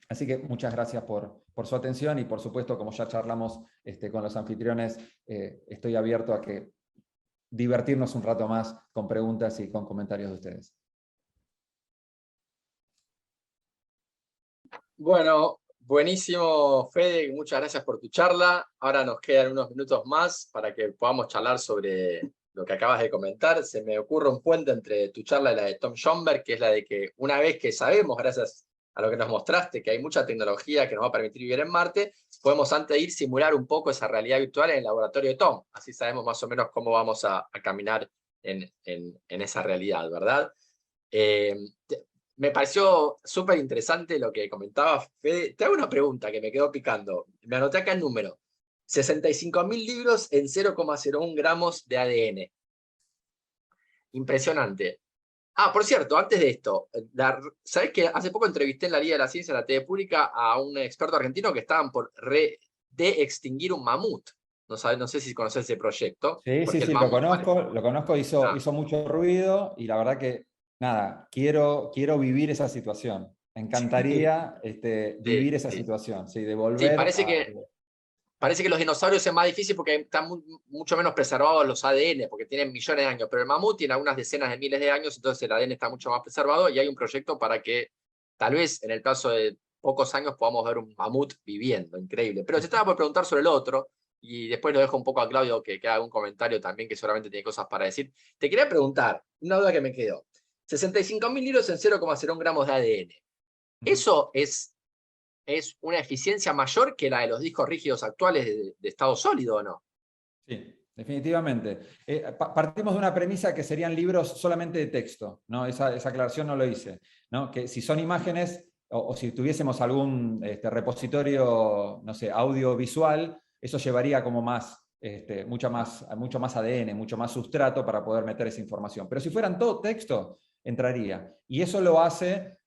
Así que muchas gracias por su atención, y por supuesto, como ya charlamos con los anfitriones, estoy abierto a que divertirnos un rato más con preguntas y con comentarios de ustedes. Bueno, buenísimo, Fede, muchas gracias por tu charla. Ahora nos quedan unos minutos más para que podamos charlar sobre lo que acabas de comentar. Se me ocurre un puente entre tu charla y la de Tom Schomburg, que es la de que una vez que sabemos, gracias a lo que nos mostraste, que hay mucha tecnología que nos va a permitir vivir en Marte, podemos antes de ir simular un poco esa realidad virtual en el laboratorio de Tom. Así sabemos más o menos cómo vamos a caminar en esa realidad, ¿verdad? Me pareció súper interesante lo que comentabas, Fede. Te hago una pregunta que me quedó picando. Me anoté acá el número. 65.000 libros en 0,01 gramos de ADN. Impresionante. Ah, por cierto, antes de esto, ¿sabés que hace poco entrevisté en la Liga de la Ciencia, en la TV Pública, a un experto argentino que estaban por de-extinguir un mamut? No sé si conoces ese proyecto. Sí, lo conozco, hizo mucho ruido, y la verdad que, nada, quiero vivir esa situación. Me encantaría vivir esa situación, sí, de volver parece que los dinosaurios es más difícil porque están mucho menos preservados los ADN, porque tienen millones de años, pero el mamut tiene algunas decenas de miles de años, entonces el ADN está mucho más preservado, y hay un proyecto para que, tal vez en el plazo de pocos años, podamos ver un mamut viviendo, increíble. Pero te estaba por preguntar sobre el otro, y después lo dejo un poco a Claudio que haga un comentario también, que seguramente tiene cosas para decir. Te quería preguntar, una duda que me quedó. 65.000 libros en 0,01 gramos de ADN. ¿Eso es una eficiencia mayor que la de los discos rígidos actuales de estado sólido, o no? Sí, definitivamente. Partimos de una premisa que serían libros solamente de texto, ¿no? Esa aclaración no lo hice, ¿no? Que si son imágenes, o si tuviésemos algún repositorio, no sé, audiovisual, eso llevaría como mucho más ADN, mucho más sustrato para poder meter esa información. Pero si fueran todo texto, entraría. Y eso lo hace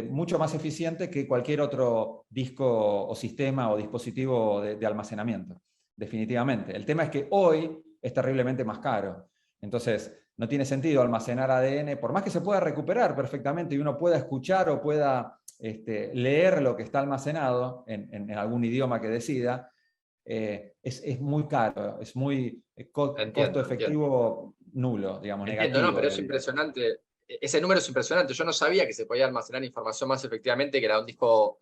mucho más eficiente que cualquier otro disco o sistema o dispositivo de almacenamiento, definitivamente. El tema es que hoy es terriblemente más caro. Entonces, no tiene sentido almacenar ADN, por más que se pueda recuperar perfectamente y uno pueda escuchar o pueda leer lo que está almacenado en algún idioma que decida, es muy caro, es muy costo efectivo nulo, digamos, negativo. No, pero es impresionante. Ese número es impresionante. Yo no sabía que se podía almacenar información más efectivamente que era un disco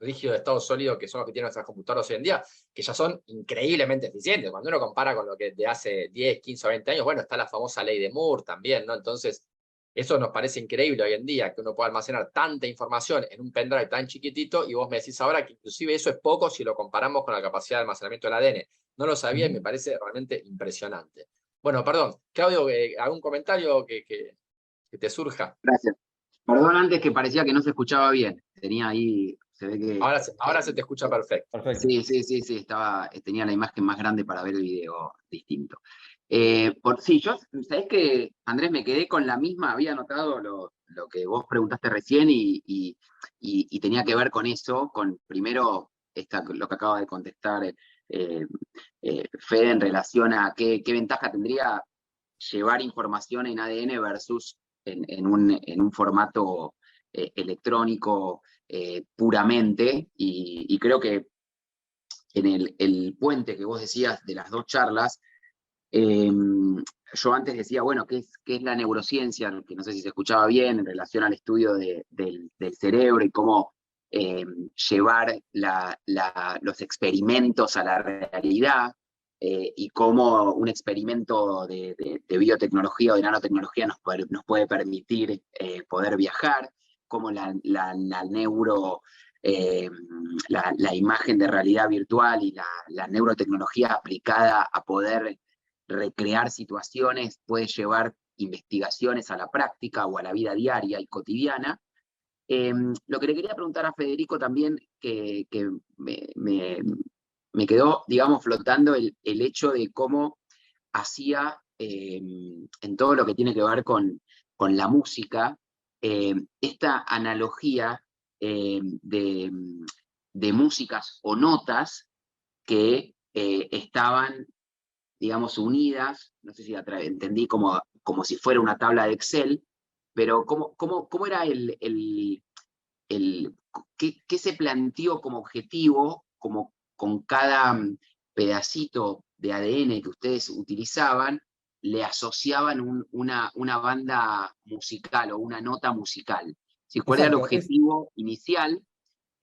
rígido de estado sólido, que son los que tienen nuestras computadoras hoy en día, que ya son increíblemente eficientes. Cuando uno compara con lo que de hace 10, 15 o 20 años, bueno, está la famosa ley de Moore también, ¿no? Entonces, eso nos parece increíble hoy en día, que uno pueda almacenar tanta información en un pendrive tan chiquitito, y vos me decís ahora que inclusive eso es poco si lo comparamos con la capacidad de almacenamiento del ADN. No lo sabía y me parece realmente impresionante. Bueno, perdón, Claudio, ¿algún comentario que te surja? Gracias. Perdón, antes que parecía que no se escuchaba bien. Tenía ahí, se ve que... Ahora se te escucha perfecto. Sí, tenía la imagen más grande para ver el video distinto. Sí, yo, ¿sabés que, Andrés, me quedé con la misma, había anotado lo que vos preguntaste recién y tenía que ver con eso, con primero lo que acaba de contestar Fede en relación a qué ventaja tendría llevar información en ADN versus en un formato electrónico puramente, y creo que en el puente que vos decías de las dos charlas, yo antes decía, bueno, ¿qué es la neurociencia? Que no sé si se escuchaba bien en relación al estudio del cerebro y cómo llevar los experimentos a la realidad, y cómo un experimento de biotecnología o de nanotecnología nos puede permitir poder viajar, cómo la imagen de realidad virtual y la neurotecnología aplicada a poder recrear situaciones puede llevar investigaciones a la práctica o a la vida diaria y cotidiana. Lo que le quería preguntar a Federico también, que me quedó, digamos, flotando el hecho de cómo hacía, en todo lo que tiene que ver con la música, esta analogía de músicas o notas que estaban, digamos, unidas, no sé si entendí como si fuera una tabla de Excel, pero ¿cómo era qué se planteó como objetivo, como con cada pedacito de ADN que ustedes utilizaban, le asociaban una banda musical o una nota musical? Si cuál era el objetivo inicial,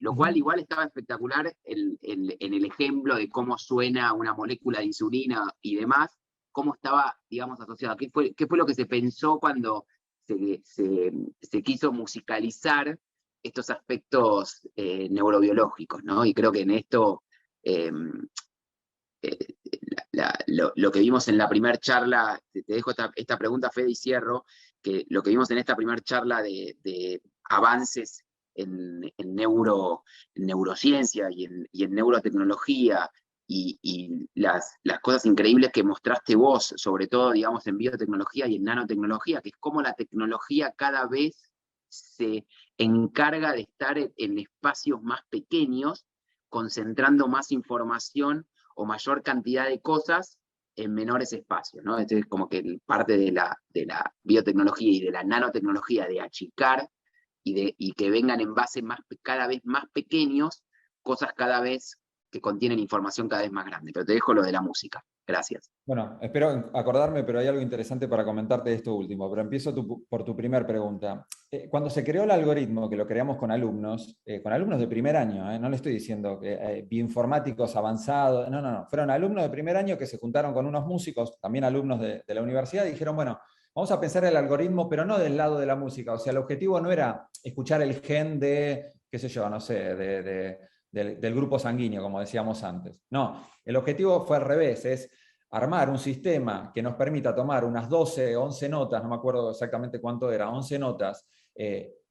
lo cual igual estaba espectacular en el ejemplo de cómo suena una molécula de insulina y demás, cómo estaba, digamos, asociado. ¿Qué fue lo que se pensó cuando se quiso musicalizar estos aspectos neurobiológicos, ¿no? Y creo que en esto lo que vimos en la primera charla, te dejo esta pregunta, Fede, y cierro, que lo que vimos en esta primera charla de avances en neurociencia y en neurotecnología, y las cosas increíbles que mostraste vos, sobre todo, digamos, en biotecnología y en nanotecnología, que es cómo la tecnología cada vez se encarga de estar en espacios más pequeños, concentrando más información o mayor cantidad de cosas en menores espacios, ¿no? Entonces, como que parte de la biotecnología y de la nanotecnología, de achicar y que vengan en bases cada vez más pequeños, cosas cada vez que contienen información cada vez más grande. Pero te dejo lo de la música. Gracias. Bueno, espero acordarme, pero hay algo interesante para comentarte de esto último. Pero empiezo por tu primera pregunta. Cuando se creó el algoritmo, que lo creamos con alumnos de primer año, no le estoy diciendo que bioinformáticos avanzados, no, fueron alumnos de primer año que se juntaron con unos músicos, también alumnos de la universidad, y dijeron, bueno, vamos a pensar el algoritmo, pero no del lado de la música. O sea, el objetivo no era escuchar el gen de, qué sé yo, no sé, del grupo sanguíneo, como decíamos antes. No, el objetivo fue al revés, es armar un sistema que nos permita tomar unas 12, 11 notas, no me acuerdo exactamente cuánto era, 11 notas,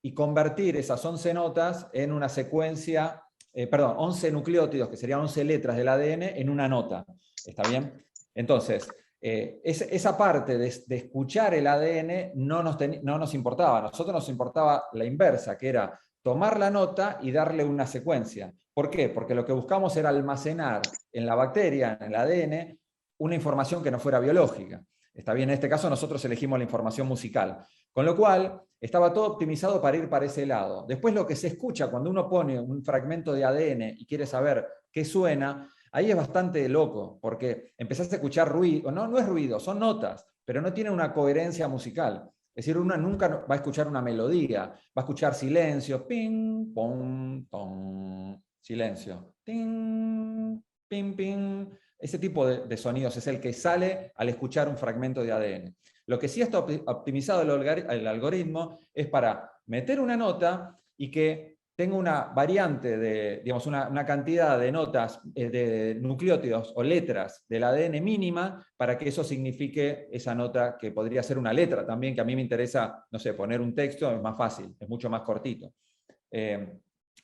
y convertir esas 11 notas en una secuencia, 11 nucleótidos, que serían 11 letras del ADN, en una nota. ¿Está bien? Entonces, esa parte de escuchar el ADN no nos importaba. A nosotros nos importaba la inversa, que era tomar la nota y darle una secuencia. ¿Por qué? Porque lo que buscamos era almacenar en la bacteria, en el ADN, una información que no fuera biológica. Está bien, en este caso nosotros elegimos la información musical. Con lo cual, estaba todo optimizado para ir para ese lado. Después lo que se escucha cuando uno pone un fragmento de ADN y quiere saber qué suena, ahí es bastante loco, porque empezás a escuchar ruido, no es ruido, son notas, pero no tiene una coherencia musical. Es decir, uno nunca va a escuchar una melodía, va a escuchar silencio, ping, pong, tong, silencio, ting, ping, ping. Ese tipo de sonidos es el que sale al escuchar un fragmento de ADN. Lo que sí está optimizado el algoritmo es para meter una nota y que tenga una variante digamos, una cantidad de notas, de nucleótidos o letras del ADN mínima para que eso signifique esa nota, que podría ser una letra también, que a mí me interesa, no sé, poner un texto, es más fácil, es mucho más cortito.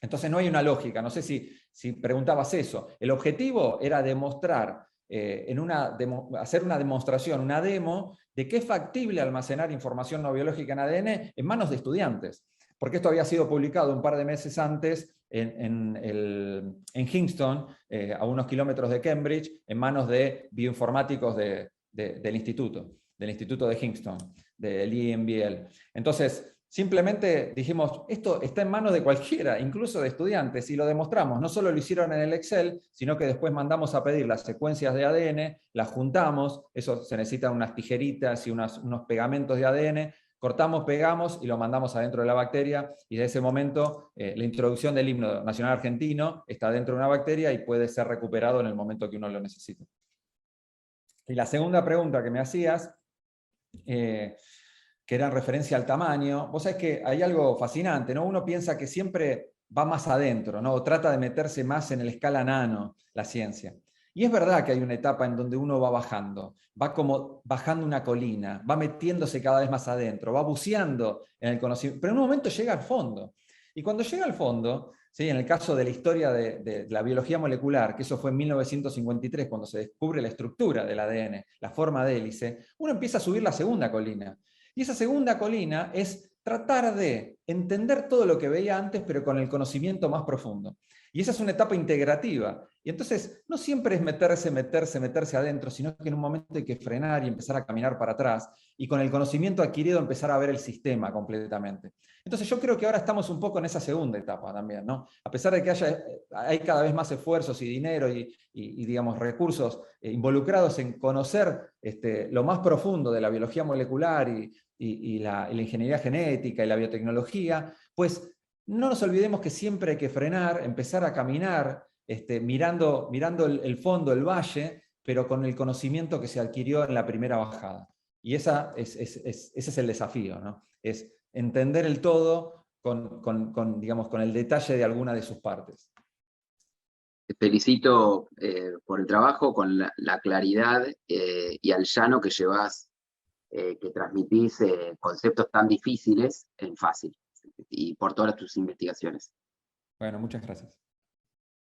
Entonces no hay una lógica, no sé si preguntabas eso. El objetivo era demostrar, hacer una demostración, una demo, de que es factible almacenar información no biológica en ADN en manos de estudiantes, porque esto había sido publicado un par de meses antes en Kingston, a unos kilómetros de Cambridge, en manos de bioinformáticos del instituto de Kingston, del INBL. Entonces, simplemente dijimos, esto está en manos de cualquiera, incluso de estudiantes, y lo demostramos. No solo lo hicieron en el Excel, sino que después mandamos a pedir las secuencias de ADN, las juntamos, eso se necesitan unas tijeritas y unos pegamentos de ADN, cortamos, pegamos y lo mandamos adentro de la bacteria, y de ese momento la introducción del himno nacional argentino está dentro de una bacteria y puede ser recuperado en el momento que uno lo necesite. Y la segunda pregunta que me hacías, que era en referencia al tamaño, vos sabés que hay algo fascinante, ¿no? Uno piensa que siempre va más adentro, ¿no? O trata de meterse más en la escala nano, la ciencia. Y es verdad que hay una etapa en donde uno va bajando, va como bajando una colina, va metiéndose cada vez más adentro, va buceando en el conocimiento, pero en un momento llega al fondo. Y cuando llega al fondo, ¿sí? En el caso de la historia de la biología molecular, que eso fue en 1953, cuando se descubre la estructura del ADN, la forma de hélice, uno empieza a subir la segunda colina. Y esa segunda colina es tratar de entender todo lo que veía antes, pero con el conocimiento más profundo. Y esa es una etapa integrativa. Y entonces no siempre es meterse adentro, sino que en un momento hay que frenar y empezar a caminar para atrás, y con el conocimiento adquirido empezar a ver el sistema completamente. Entonces yo creo que ahora estamos un poco en esa segunda etapa también, ¿no? A pesar de que hay cada vez más esfuerzos y dinero y digamos, recursos involucrados en conocer lo más profundo de la biología molecular y la ingeniería genética y la biotecnología, pues no nos olvidemos que siempre hay que frenar, empezar a caminar, mirando el fondo, el valle, pero con el conocimiento que se adquirió en la primera bajada. Y ese es el desafío, ¿no? Es entender el todo digamos, con el detalle de alguna de sus partes. Te felicito por el trabajo, con la claridad y al llano que llevas, que transmitís conceptos tan difíciles en fácil, y por todas tus investigaciones. Bueno, muchas gracias.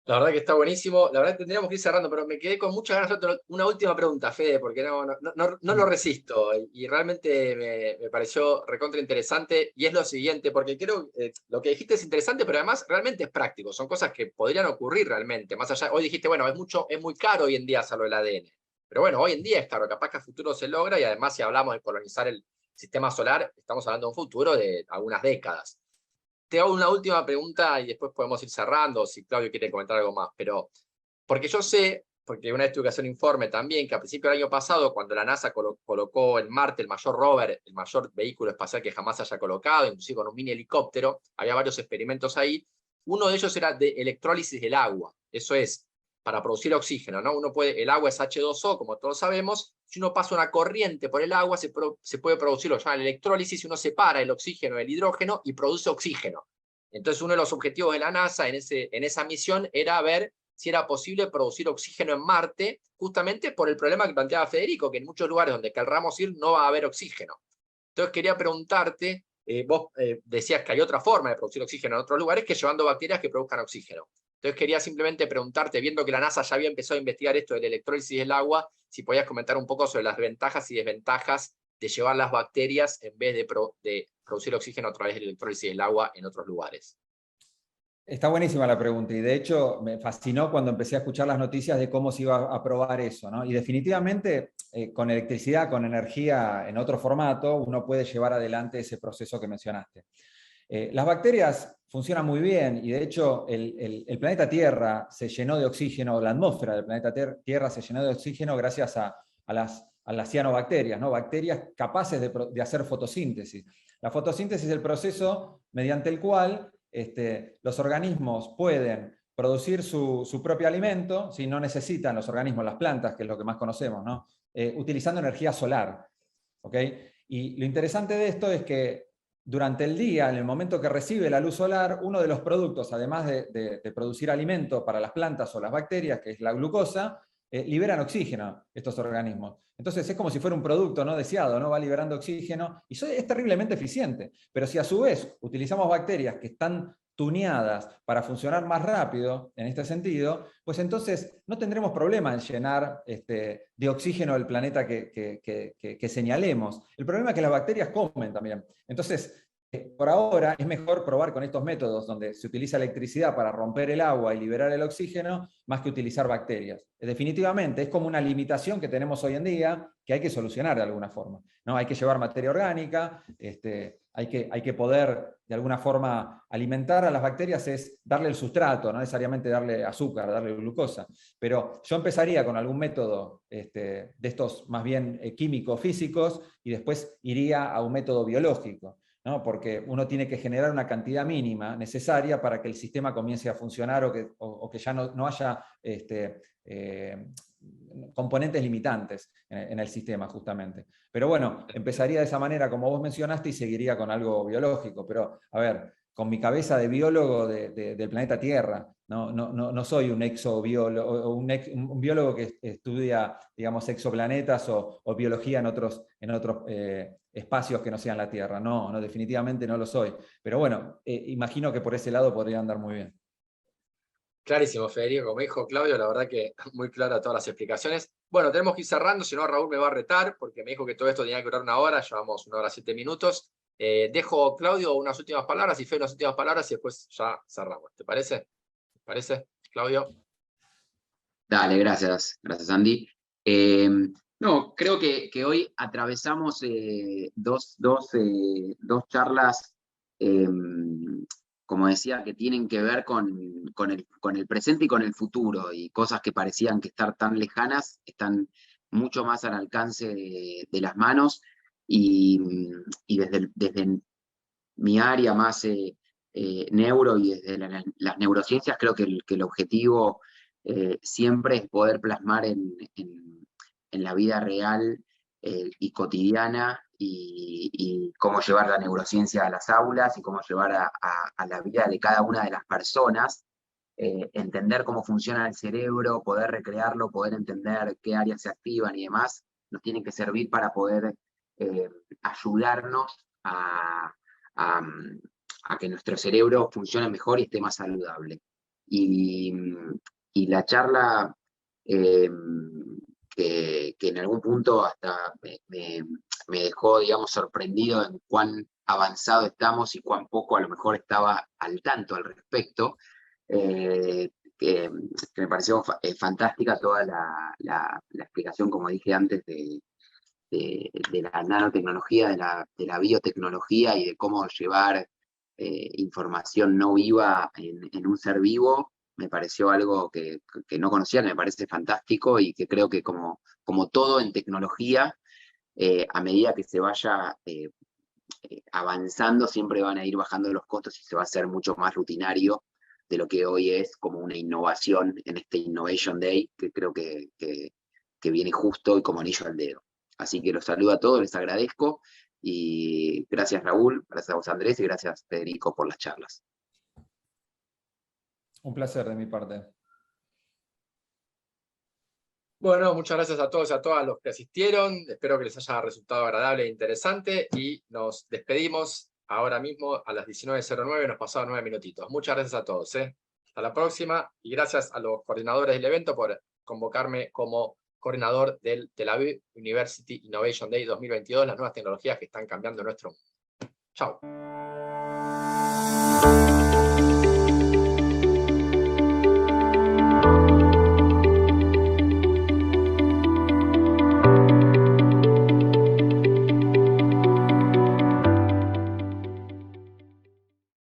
La verdad que está buenísimo. La verdad que tendríamos que ir cerrando, pero me quedé con muchas ganas de una última pregunta, Fede, porque no lo resisto. Y realmente me pareció recontra interesante. Y es lo siguiente, porque creo que lo que dijiste es interesante, pero además realmente es práctico. Son cosas que podrían ocurrir realmente. Más allá, hoy dijiste, bueno, es muy caro hoy en día hacerlo del ADN. Pero bueno, hoy en día es caro. Capaz que a futuro se logra, y además si hablamos de colonizar el sistema solar, estamos hablando de un futuro de algunas décadas. Te hago una última pregunta y después podemos ir cerrando, si Claudio quiere comentar algo más, pero porque yo sé, porque una vez tuve que hacer un informe también, que a principio del año pasado, cuando la NASA colocó en Marte el mayor rover, el mayor vehículo espacial que jamás haya colocado, inclusive con un mini helicóptero, había varios experimentos ahí. Uno de ellos era de electrólisis del agua, eso es, para producir oxígeno, ¿no? El agua es H2O, como todos sabemos. Si uno pasa una corriente por el agua, se puede producir lo que llaman electrólisis, y uno separa el oxígeno del hidrógeno y produce oxígeno. Entonces, uno de los objetivos de la NASA en esa misión era ver si era posible producir oxígeno en Marte, justamente por el problema que planteaba Federico, que en muchos lugares donde querramos ir no va a haber oxígeno. Entonces, quería preguntarte, vos decías que hay otra forma de producir oxígeno en otros lugares, que llevando bacterias que produzcan oxígeno. Entonces quería simplemente preguntarte, viendo que la NASA ya había empezado a investigar esto de la electrólisis del agua, si podías comentar un poco sobre las ventajas y desventajas de llevar las bacterias en vez de producir oxígeno a través de la electrólisis del agua en otros lugares. Está buenísima la pregunta, y de hecho me fascinó cuando empecé a escuchar las noticias de cómo se iba a probar eso, ¿no? Y definitivamente con electricidad, con energía en otro formato, uno puede llevar adelante ese proceso que mencionaste. Las bacterias funcionan muy bien, y de hecho el planeta Tierra se llenó de oxígeno, la atmósfera del planeta Tierra se llenó de oxígeno gracias a las cianobacterias, ¿no? Bacterias capaces de hacer fotosíntesis. La fotosíntesis es el proceso mediante el cual los organismos pueden producir su propio alimento, si no necesitan los organismos, las plantas, que es lo que más conocemos, ¿no? Utilizando energía solar. ¿Okay? Y lo interesante de esto es que durante el día, en el momento que recibe la luz solar, uno de los productos, además de producir alimento para las plantas o las bacterias, que es la glucosa, liberan oxígeno estos organismos. Entonces es como si fuera un producto no deseado, ¿no? Va liberando oxígeno, y eso es terriblemente eficiente. Pero si a su vez utilizamos bacterias que están tuneadas para funcionar más rápido en este sentido, pues entonces no tendremos problema en llenar de oxígeno el planeta que señalemos. El problema es que las bacterias comen también. Entonces, por ahora es mejor probar con estos métodos donde se utiliza electricidad para romper el agua y liberar el oxígeno, más que utilizar bacterias. Definitivamente es como una limitación que tenemos hoy en día que hay que solucionar de alguna forma, ¿no? Hay que llevar materia orgánica, hay que poder de alguna forma alimentar a las bacterias, es darle el sustrato, no necesariamente darle azúcar, darle glucosa. Pero yo empezaría con algún método de estos más bien químicos, físicos, y después iría a un método biológico, ¿no? Porque uno tiene que generar una cantidad mínima necesaria para que el sistema comience a funcionar o que ya no haya componentes limitantes en el sistema, justamente. Pero bueno, empezaría de esa manera, como vos mencionaste, y seguiría con algo biológico. Pero, a ver, con mi cabeza de biólogo del planeta Tierra, no soy un exobiólogo, un biólogo que estudia, digamos, exoplanetas o biología en otros espacios que no sean la Tierra. No, definitivamente no lo soy. Pero bueno, imagino que por ese lado podría andar muy bien. Clarísimo, Federico, como dijo Claudio, la verdad que muy clara todas las explicaciones. Bueno, tenemos que ir cerrando, si no Raúl me va a retar, porque me dijo que todo esto tenía que durar 1 hora, llevamos 1 hora 7 minutos. Dejo, Claudio, unas últimas palabras y Fede unas últimas palabras y después ya cerramos. ¿Te parece? ¿Te parece, Claudio? Dale, gracias, Andy. No, creo que hoy atravesamos dos charlas, como decía, que tienen que ver con el presente y con el futuro, y cosas que parecían que estar tan lejanas, están mucho más al alcance de las manos, y desde mi área más neuro y desde las neurociencias, creo que el objetivo siempre es poder plasmar en la vida real y cotidiana, y cómo llevar la neurociencia a las aulas y cómo llevar a la vida de cada una de las personas, entender cómo funciona el cerebro, poder recrearlo, poder entender qué áreas se activan y demás, nos tienen que servir para poder ayudarnos a, a que nuestro cerebro funcione mejor y esté más saludable. Y la charla que en algún punto hasta me dejó, digamos, sorprendido en cuán avanzado estamos y cuán poco a lo mejor estaba al tanto al respecto, que me pareció fantástica toda la explicación, como dije antes, de la nanotecnología, de la biotecnología y de cómo llevar información no viva en un ser vivo. Me pareció algo que no conocía, que me parece fantástico, y que creo que como todo en tecnología, a medida que se vaya avanzando, siempre van a ir bajando los costos y se va a hacer mucho más rutinario de lo que hoy es como una innovación en este Innovation Day, que creo que viene justo y como anillo al dedo. Así que los saludo a todos, les agradezco, y gracias Raúl, gracias a vos Andrés, y gracias Federico por las charlas. Un placer de mi parte. Bueno, muchas gracias a todos y a todas los que asistieron. Espero que les haya resultado agradable e interesante, y nos despedimos ahora mismo a las 19:09, nos pasaron 9 minutitos. Muchas gracias a todos. Hasta la próxima, y gracias a los coordinadores del evento por convocarme como coordinador del Tel Aviv University Innovation Day 2022, las nuevas tecnologías que están cambiando nuestro mundo. Chao.